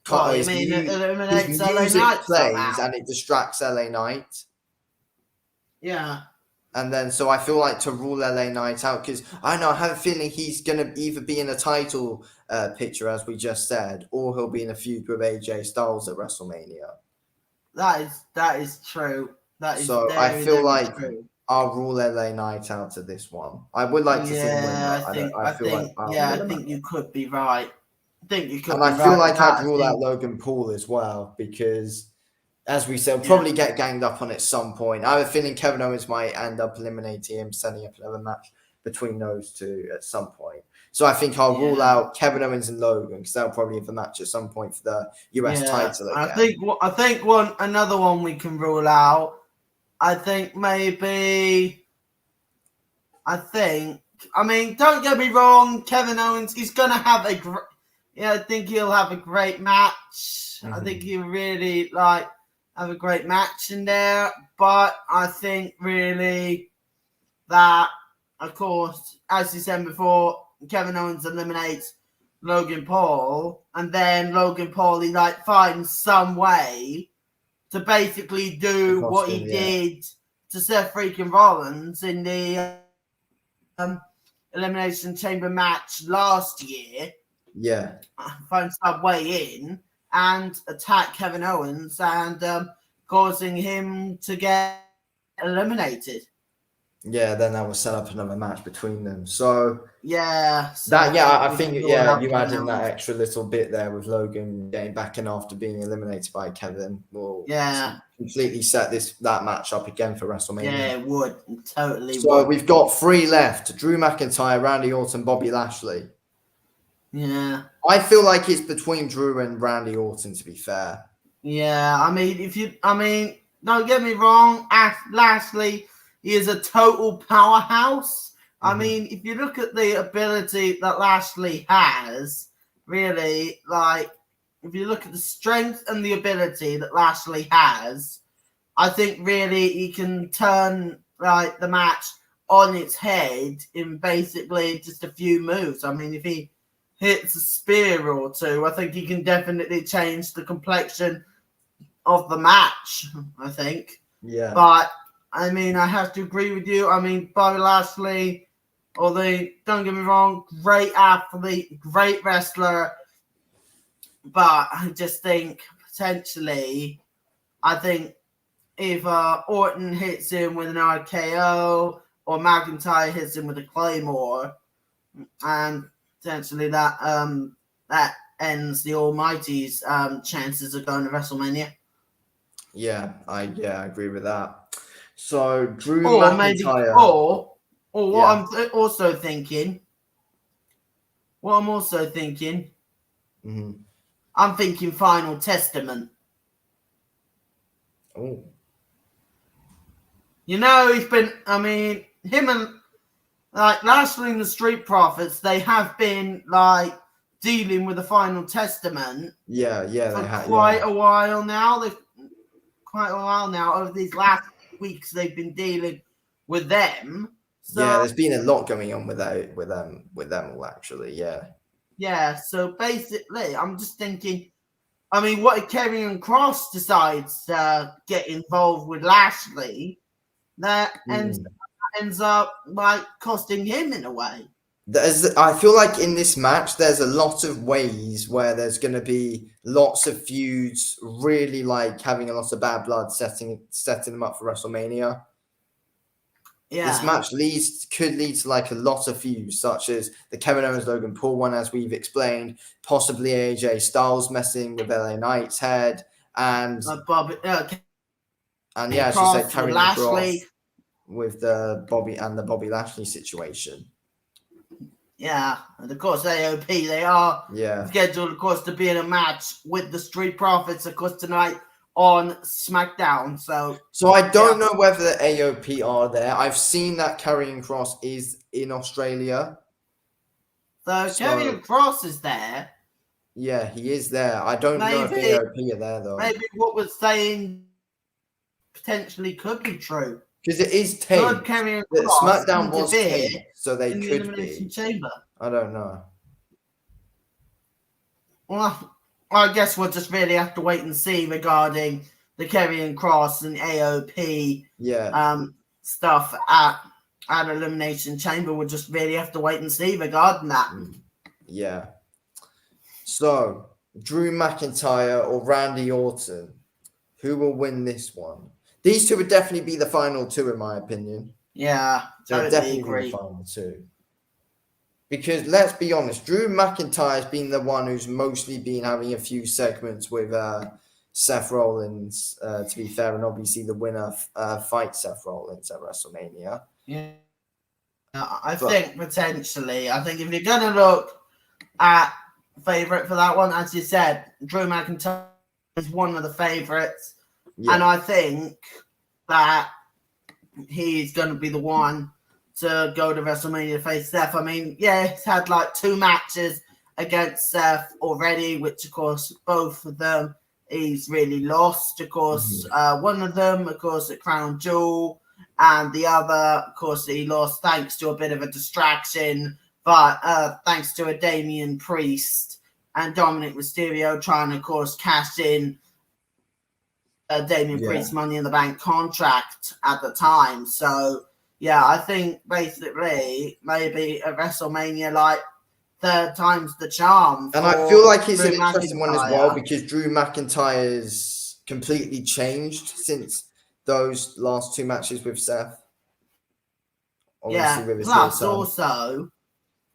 his music plays and it distracts LA Knight. Yeah. And then, so I feel like to rule LA Knight out, because I have a feeling he's going to either be in a title picture, as we just said, or he'll be in a feud with AJ Styles at WrestleMania. That is true. I feel like I'll rule LA Knight out of this one. I would like to see him win. I think you could be right. I feel like I'd rule out Logan Paul as well, because as we said, probably get ganged up on at some point. I have a feeling Kevin Owens might end up eliminating him, setting up another match. between those two at some point. So I think I'll rule out Kevin Owens and Logan because they'll probably have a match at some point for the US title again. I think another one we can rule out. I think maybe. I mean, don't get me wrong. Kevin Owens, he's gonna have I think he'll have a great match. I think he'll really have a great match in there. But I think really that, of course, as you said before, Kevin Owens eliminates Logan Paul, and then Logan Paul he finds some way to basically do what he did to Seth freaking Rollins in the Elimination Chamber match last year. Yeah. Find some way in and attack Kevin Owens and causing him to get eliminated. Yeah, then that will set up another match between them. So I think you adding that extra little bit there with Logan getting back in after being eliminated by Kevin will completely set that match up again for WrestleMania. Yeah, it would. Totally would. So we've got 3 left: Drew McIntyre, Randy Orton, Bobby Lashley. Yeah. I feel like it's between Drew and Randy Orton, to be fair. Yeah, I mean, don't get me wrong, Lashley, he is a total powerhouse. I mean, if you look at the ability that Lashley has, really, if you look at the strength and the ability that Lashley has, I think really he can turn the match on its head in basically just a few moves. I mean, if he hits a spear or two, I think he can definitely change the complexion of the match, I think. Yeah. But, I mean, I have to agree with you. I mean, Bobby Lashley, although, don't get me wrong, great athlete, great wrestler. But I just think, potentially, either Orton hits him with an RKO or McIntyre hits him with a Claymore. And potentially that ends the Almighty's chances of going to WrestleMania. Yeah, I agree with that. So Drew or McIntyre, maybe, or what I'm also thinking. What I'm also thinking. I'm thinking Final Testament. Oh. You know, him and Lashley and the Street Profits, they have been dealing with the Final Testament. For quite a while now. Over these last weeks, they've been dealing with them. So, there's been a lot going on with them all, actually. Yeah. So basically, I'm just thinking. I mean, what if Karrion Kross decides to get involved with Lashley? That ends up costing him in a way. I feel like in this match, there's a lot of ways where there's going to be lots of feuds, really having a lot of bad blood, setting them up for WrestleMania. Yeah. This match could lead to a lot of feuds, such as the Kevin Owens Logan Paul one, as we've explained, possibly AJ Styles messing with LA Knight's head, and as you said, Karrion Kross with the Bobby Lashley situation. Yeah, and of course AOP, they are scheduled, of course, to be in a match with the Street Profits, of course, tonight on SmackDown. So I don't know whether the AOP are there. I've seen that Karrion Kross is in Australia. So Karrion Kross is there. Yeah, he is there. I don't know if the AOP are there, though. Maybe what we're saying potentially could be true. Because it is taped. SmackDown was taped, so they could Elimination be. Chamber. I don't know. Well, I guess we'll just really have to wait and see regarding the Karrion Kross and AOP stuff at Elimination Chamber. We'll just really have to wait and see regarding that. Yeah. So, Drew McIntyre or Randy Orton, who will win this one? These two would definitely be the final two, in my opinion. Yeah, totally agree. Be the final two. Because let's be honest, Drew McIntyre's been the one who's mostly been having a few segments with Seth Rollins, to be fair, and obviously the winner fights Seth Rollins at WrestleMania. Yeah. I But think potentially. I think if you're going to look at favourite for that one, as you said, Drew McIntyre is one of the favourites. And yeah, I think that he's going to be the one to go to WrestleMania to face Seth. I mean, yeah, he's had like 2 matches against Seth already, which of course both of them he's really lost. Of course, one of them, of course, at Crown Jewel, and the other, of course, he lost thanks to a bit of a distraction, but thanks to a Damian Priest and Dominic Mysterio trying to, of course, cash in Damian yeah. Priest Money in the Bank contract at the time. So, yeah, I think basically maybe at WrestleMania, like, 3rd time's the charm. And I feel like it's Drew an interesting one as well McIntyre. because Drew McIntyre's completely changed since those last 2 matches with Seth. Obviously, Yeah, with his heel plus turn.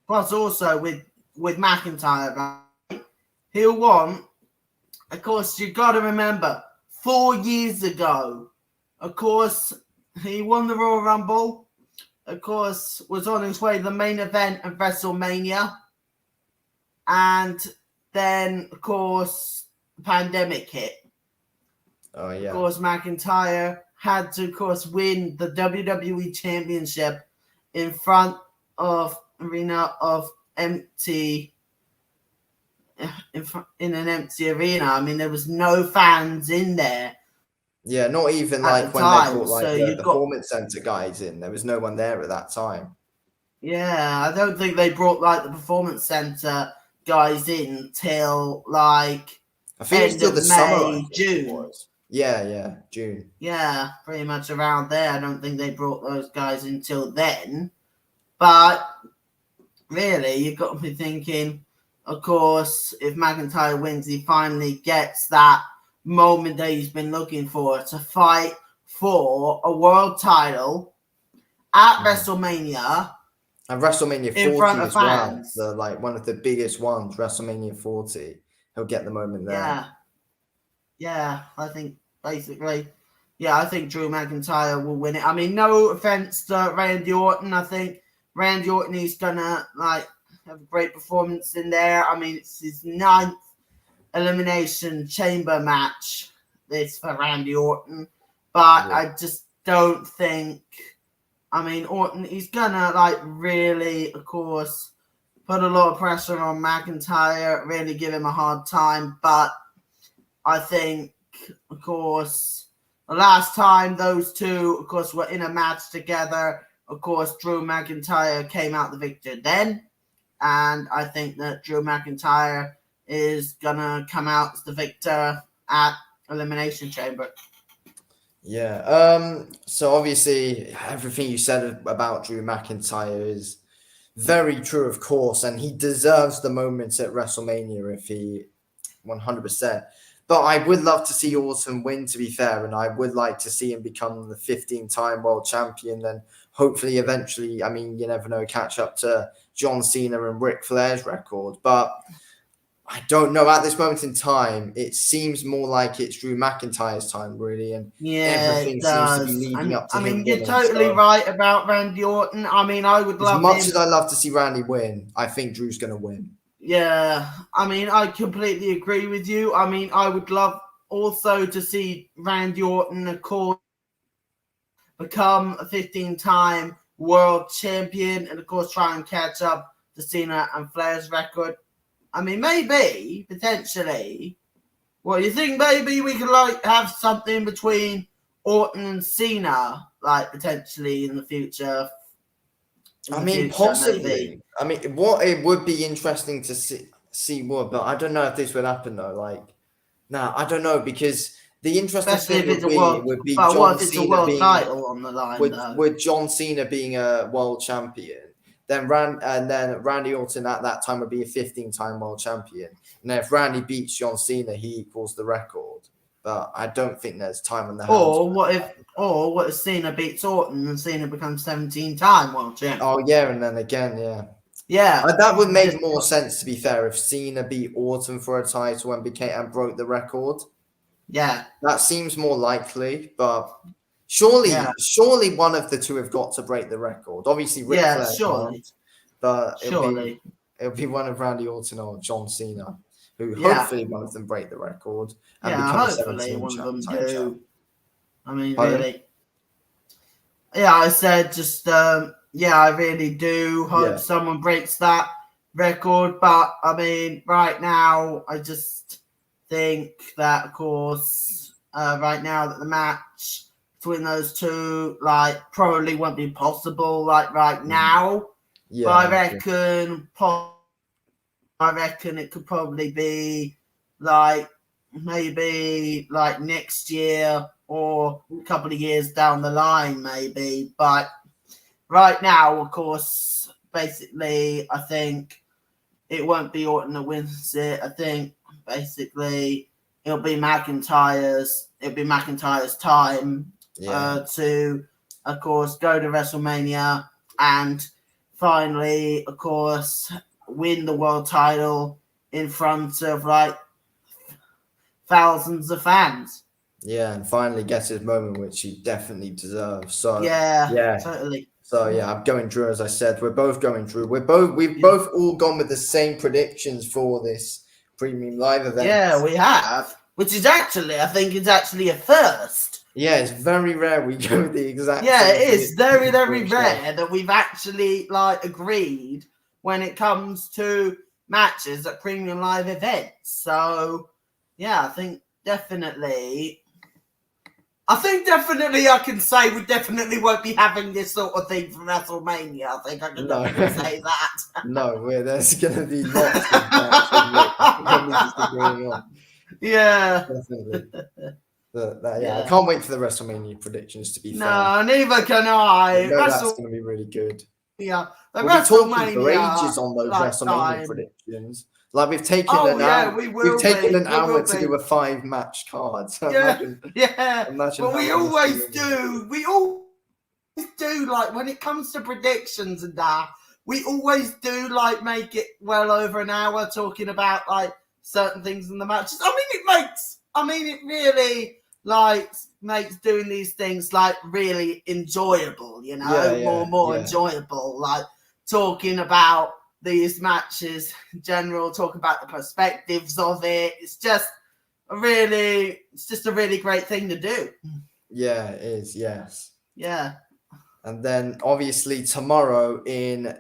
also with McIntyre, right? He'll want, of course, you've got to remember, 4 years ago, of course, he won the Royal Rumble, of course, was on his way to the main event of WrestleMania, and then, of course, the pandemic hit. Oh, yeah. Of course, McIntyre had to, of course, win the WWE Championship in front of arena of empty in an empty arena. I mean, there was no fans in there. Yeah, not even like when they brought like the Performance Center guys in. There was no one there at that time. Yeah, I don't think they brought like the Performance Center guys in till like I think it's still the summer, June. Yeah, June. Yeah, pretty much around there. I don't think they brought those guys until then. But really, you've got to be thinking, of course, if McIntyre wins, he finally gets that moment that he's been looking for to fight for a world title at WrestleMania. And WrestleMania 40 in front of as fans. well. The like one of the biggest ones, WrestleMania 40. He'll get the moment there. Yeah, I think basically, I think Drew McIntyre will win it. I mean, no offense to Randy Orton. I think Randy Orton is gonna like have a great performance in there. I mean, it's his 9th Elimination Chamber match. This for Randy Orton, but I just don't think. I mean, Orton, he's gonna like really, of course, put a lot of pressure on McIntyre, really give him a hard time. But I think, of course, the last time those two, of course, were in a match together, of course, Drew McIntyre came out the victor then. And I think that Drew McIntyre is gonna come out as the victor at Elimination Chamber. Yeah. So obviously, everything you said about Drew McIntyre is very true, of course, and he deserves the moments at WrestleMania if he 100%. But I would love to see Orton win, to be fair, and I would like to see him become the 15-time world champion. Then hopefully, eventually, I mean, you never know, catch up to John Cena and Ric Flair's record. But I don't know. At this moment in time, it seems more like it's Drew McIntyre's time, really, and everything seems to be leading up to him. I mean, you're totally right about Randy Orton. I mean, I would love as much as I love to see Randy win, I think Drew's going to win. Yeah, I mean, I completely agree with you. I mean, I would love also to see Randy Orton, of course, become a 15-time world champion and, of course, try and catch up to Cena and Flair's record. I mean, maybe, potentially, what do you think? Maybe we could, like, have something between Orton and Cena, like, potentially in the future. Possibly. Maybe. I mean, what it would be interesting to see more, but I don't know if this would happen though. Like, I don't know because the interesting thing would be John Cena being title on the line. With John Cena being a world champion, then Randy Orton at that time would be a 15-time world champion. And if Randy beats John Cena, he equals the record. But I don't think there's time on the hands. What if Cena beats Orton and Cena becomes 17-time world champion? Oh yeah, and then again, yeah. Yeah. That would make more sense, to be fair, if Cena beat Orton for a title and broke the record. Yeah. That seems more likely, but Surely one of the two have got to break the record. Obviously, Ric Flair surely. can't, but Surely. it'll be one of Randy Orton or John Cena, who Yeah. hopefully one of them break the record and Yeah, become a hopefully 17 one of them time do. champ. I mean, Pardon? really. Yeah, I said just, I really do hope someone breaks that record. But, I mean, right now, I just think that, of course, right now that the match between those two, like, probably won't be possible, like, right now. Yeah. But I reckon it could probably be, like, maybe, like, next year or a couple of years down the line, maybe. But right now, of course, basically, I think it won't be Orton that wins it. I think basically it'll be McIntyre's time to, of course, go to WrestleMania and finally, of course, win the world title in front of like thousands of fans. Yeah, and finally gets his moment, which he definitely deserves. So yeah, totally. So yeah, I'm going Drew, as I said. We're both going Drew. We've both all gone with the same predictions for this premium live event. Yeah, we have. Which is actually, I think, it's actually a first. Yeah, it's very rare we go with the exact. Yeah, it is very, very rare that we've actually like agreed when it comes to matches at premium live events. So yeah, I think definitely I can say we definitely won't be having this sort of thing for WrestleMania. I think I can definitely say that. No, there's going to be lots of matches going on. Yeah. Definitely. I can't wait for the WrestleMania predictions, to be fair. No, neither can I. That's going to be really good. Yeah. We'll be talking for ages on those WrestleMania predictions. Like we've taken an hour. We've taken an hour to do a 5-match card. So imagine but we always do. We always do. Like when it comes to predictions and that, we always do like make it well over an hour talking about like certain things in the matches. It really like makes doing these things like really enjoyable. You know, more enjoyable. Like talking about these matches in general, talk about the perspectives of it. It's just a really great thing to do. Yeah, it is. Yes. Yeah. And then obviously tomorrow in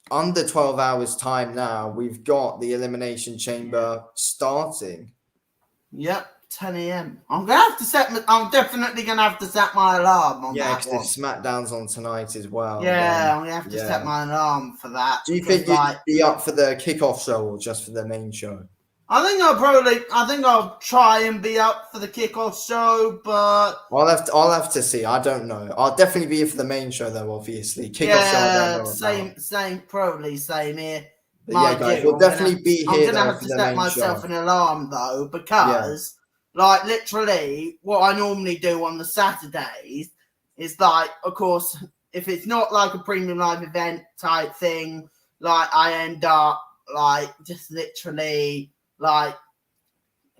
under 12 hours time now, we've got the Elimination Chamber starting. Yep. 10 a.m. I'm definitely gonna have to set my alarm on that one. Because SmackDown's on tonight as well. Yeah, I'm gonna have to set my alarm for that. Do you think you'd be up for the kickoff show or just for the main show? I think I'll try and be up for the kickoff show, but I'll have to see. I don't know. I'll definitely be here for the main show though. Obviously, kickoff show. I don't know same here. But guys, we'll definitely be here. I'm gonna have to set myself an alarm though, because. Like, literally, what I normally do on the Saturdays is, like, of course, if it's not, like, a premium live event type thing, like, I end up, like, just literally, like,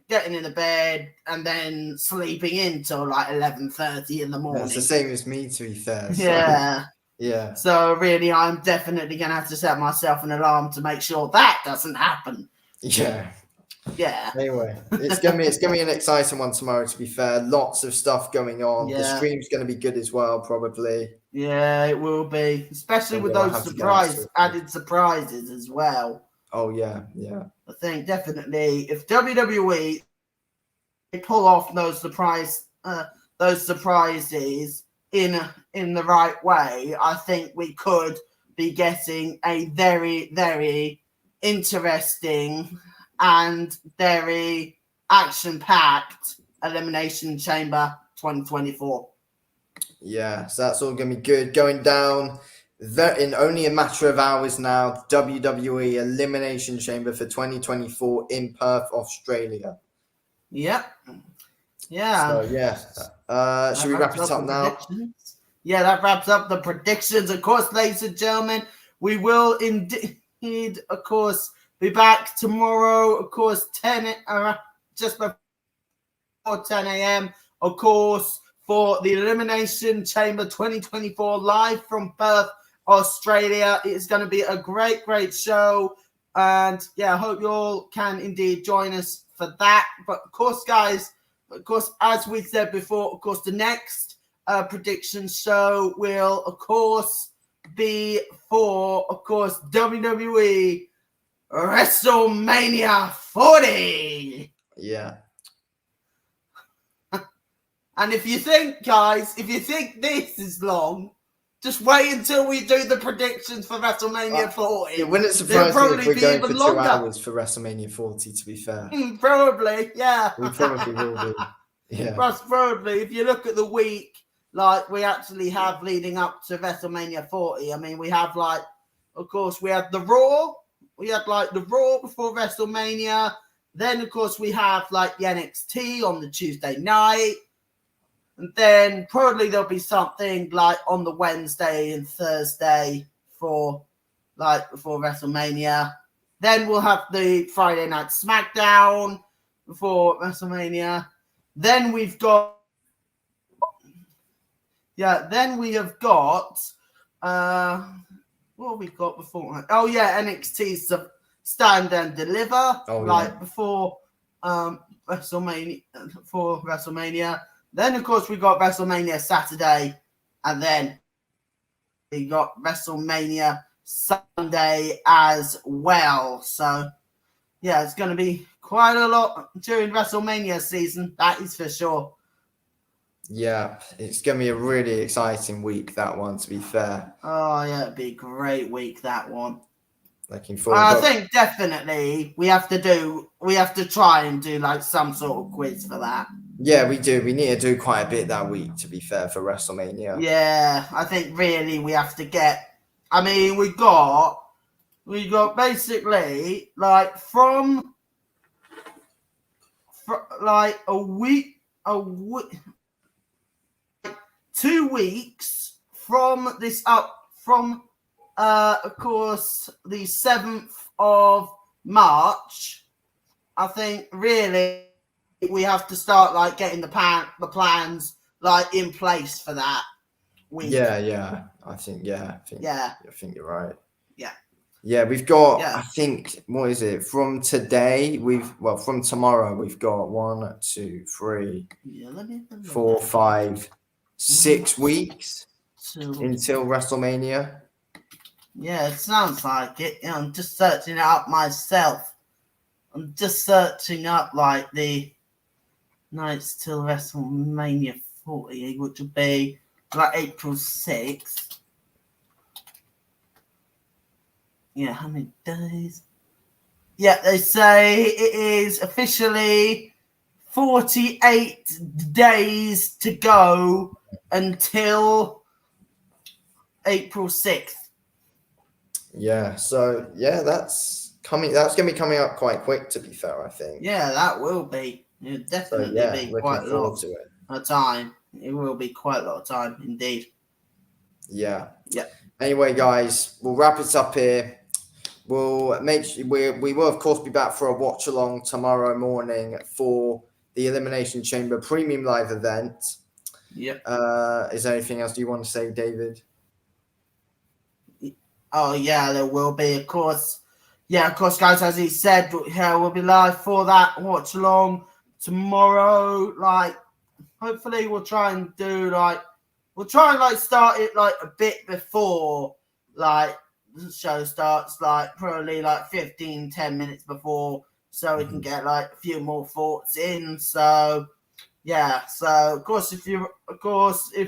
getting in the bed and then sleeping in till, like, 11:30 in the morning. It's the same as me, to be fair. So. Yeah. Yeah. So, really, I'm definitely going to have to set myself an alarm to make sure that doesn't happen. Yeah. Yeah. Anyway, it's gonna be an exciting one tomorrow. To be fair, lots of stuff going on. Yeah. The stream's gonna be good as well, probably. Yeah, it will be, especially with those added surprises as well. Oh yeah. I think definitely if WWE pull off those surprises in the right way, I think we could be getting a very, very interesting and very action-packed Elimination Chamber 2024. Yeah, so that's all going to be good. Going down in only a matter of hours now, WWE Elimination Chamber for 2024 in Perth, Australia. Yep. Yeah. So, should we wrap it up now? Yeah, that wraps up the predictions. Of course, ladies and gentlemen, we will indeed, of course, be back tomorrow, of course, just before 10 a.m., of course, for the Elimination Chamber 2024 live from Perth, Australia. It's going to be a great, great show. And yeah, I hope you all can indeed join us for that. But of course, guys, as we said before, of course, the next prediction show will, of course, be for, of course, WWE WrestleMania 40. Yeah. And if you think, guys, this is long, just wait until we do the predictions for WrestleMania 40. It wouldn't surprise me if we're going for 2 hours for WrestleMania 40, to be fair. Probably, yeah. We probably will be. Yeah. Probably, if you look at the week, like we actually have leading up to WrestleMania 40, I mean, we have like, of course, we had the Raw. We had like the Raw before WrestleMania. Then, of course, we have like the NXT on the Tuesday night. And then probably there'll be something like on the Wednesday and Thursday for like before WrestleMania. Then we'll have the Friday Night SmackDown before WrestleMania. Then we've got, then we have got, what have we got before? Oh, yeah, NXT's Stand and Deliver, before WrestleMania, for WrestleMania. Then, of course, we got WrestleMania Saturday, and then we got WrestleMania Sunday as well. So, yeah, it's going to be quite a lot during WrestleMania season, that is for sure. Yeah, it's going to be a really exciting week, that one, to be fair. Oh, yeah, it'd be a great week, that one. Looking forward. I think definitely we have to try and do like some sort of quiz for that. Yeah, we do. We need to do quite a bit that week, to be fair, for WrestleMania. Yeah, I think really we have to get. I mean, we got basically like from like a week, 2 weeks from this of course, the 7th of March. I think really we have to start like getting the plans like in place for that week. Yeah. I think you're right. Yeah, we've got, I think, what is it? From today, from tomorrow, we've got 1, 2, 3, 4, 5, 6 weeks until WrestleMania. Yeah, it sounds like it. You know, I'm just searching it up myself. I'm just searching up like the nights till WrestleMania 40, which would be like April 6th. Yeah, how many days? Yeah, they say it is officially 48 days to go until April 6th. Yeah, so that's coming. That's going to be coming up quite quick, to be fair, I think. Yeah, that will be. It'll definitely be quite a lot of time. It will be quite a lot of time, indeed. Yeah. Yeah. Anyway, guys, we'll wrap it up here. We'll make sure we will, of course, be back for a watch along tomorrow morning for the Elimination Chamber Premium Live event. Yep. Is there anything else you want to say, David? Oh, yeah, there will be, of course. Yeah, of course, guys, as he said, we'll be live for that watch along tomorrow. Like, hopefully we'll try and start it like a bit before, like, the show starts, like, probably like 10 minutes before, so we can get like a few more thoughts in. So, yeah, so of course, if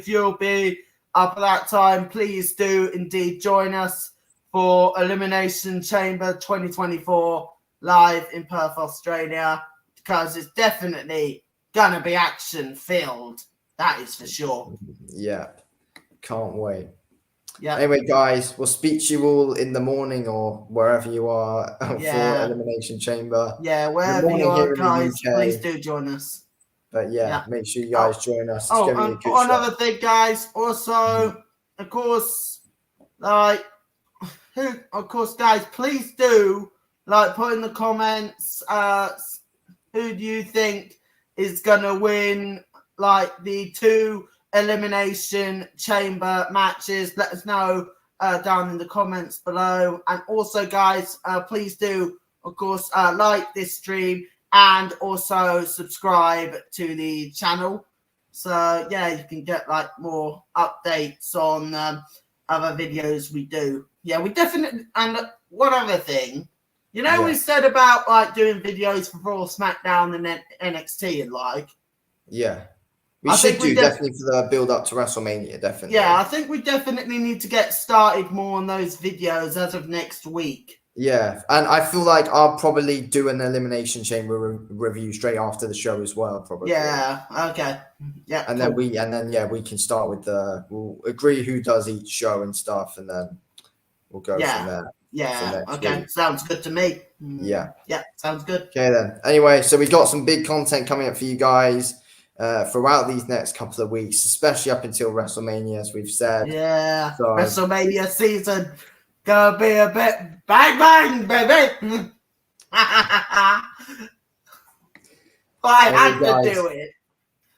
you'll be up at that time, please do indeed join us for Elimination Chamber 2024 live in Perth, Australia, because it's definitely gonna be action filled. That is for sure. Yeah, can't wait. Yeah. Anyway, guys, we'll speak to you all in the morning or wherever you are for Elimination Chamber. Yeah, wherever you are, guys, please do join us. But make sure you guys join us. It's going to be a good show. Another thing, guys. Also, of course, guys, please do put in the comments. Who do you think is gonna win? Like the 2 Elimination Chamber matches, let us know down in the comments below. And also, guys, please do, of course, like this stream and also subscribe to the channel. So, yeah, you can get like more updates on other videos we do. Yeah, we definitely, and one other thing, you know, we said about like doing videos for Raw, SmackDown, and then NXT and like. Yeah. We should do definitely for the build up to WrestleMania, definitely. Yeah, I think we definitely need to get started more on those videos as of next week. Yeah, and I feel like I'll probably do an Elimination Chamber review straight after the show as well, probably. Yeah. Okay. Yeah. And cool. then we can start with we'll agree who does each show and stuff, and then we'll go from there. Yeah. Okay. Week. Sounds good to me. Yeah. Yeah. Sounds good. Okay then. Anyway, so we got some big content coming up for you guys throughout these next couple of weeks, especially up until WrestleMania, as we've said. Yeah. So, WrestleMania season gonna be a bit bang bang, baby. I had to do it.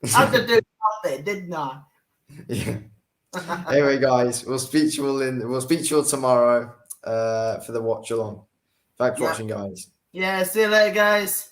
I had to do something, didn't I? Yeah. Anyway, guys, we'll speak to you all tomorrow for the watch along. Thanks for watching, guys. Yeah, see you later, guys.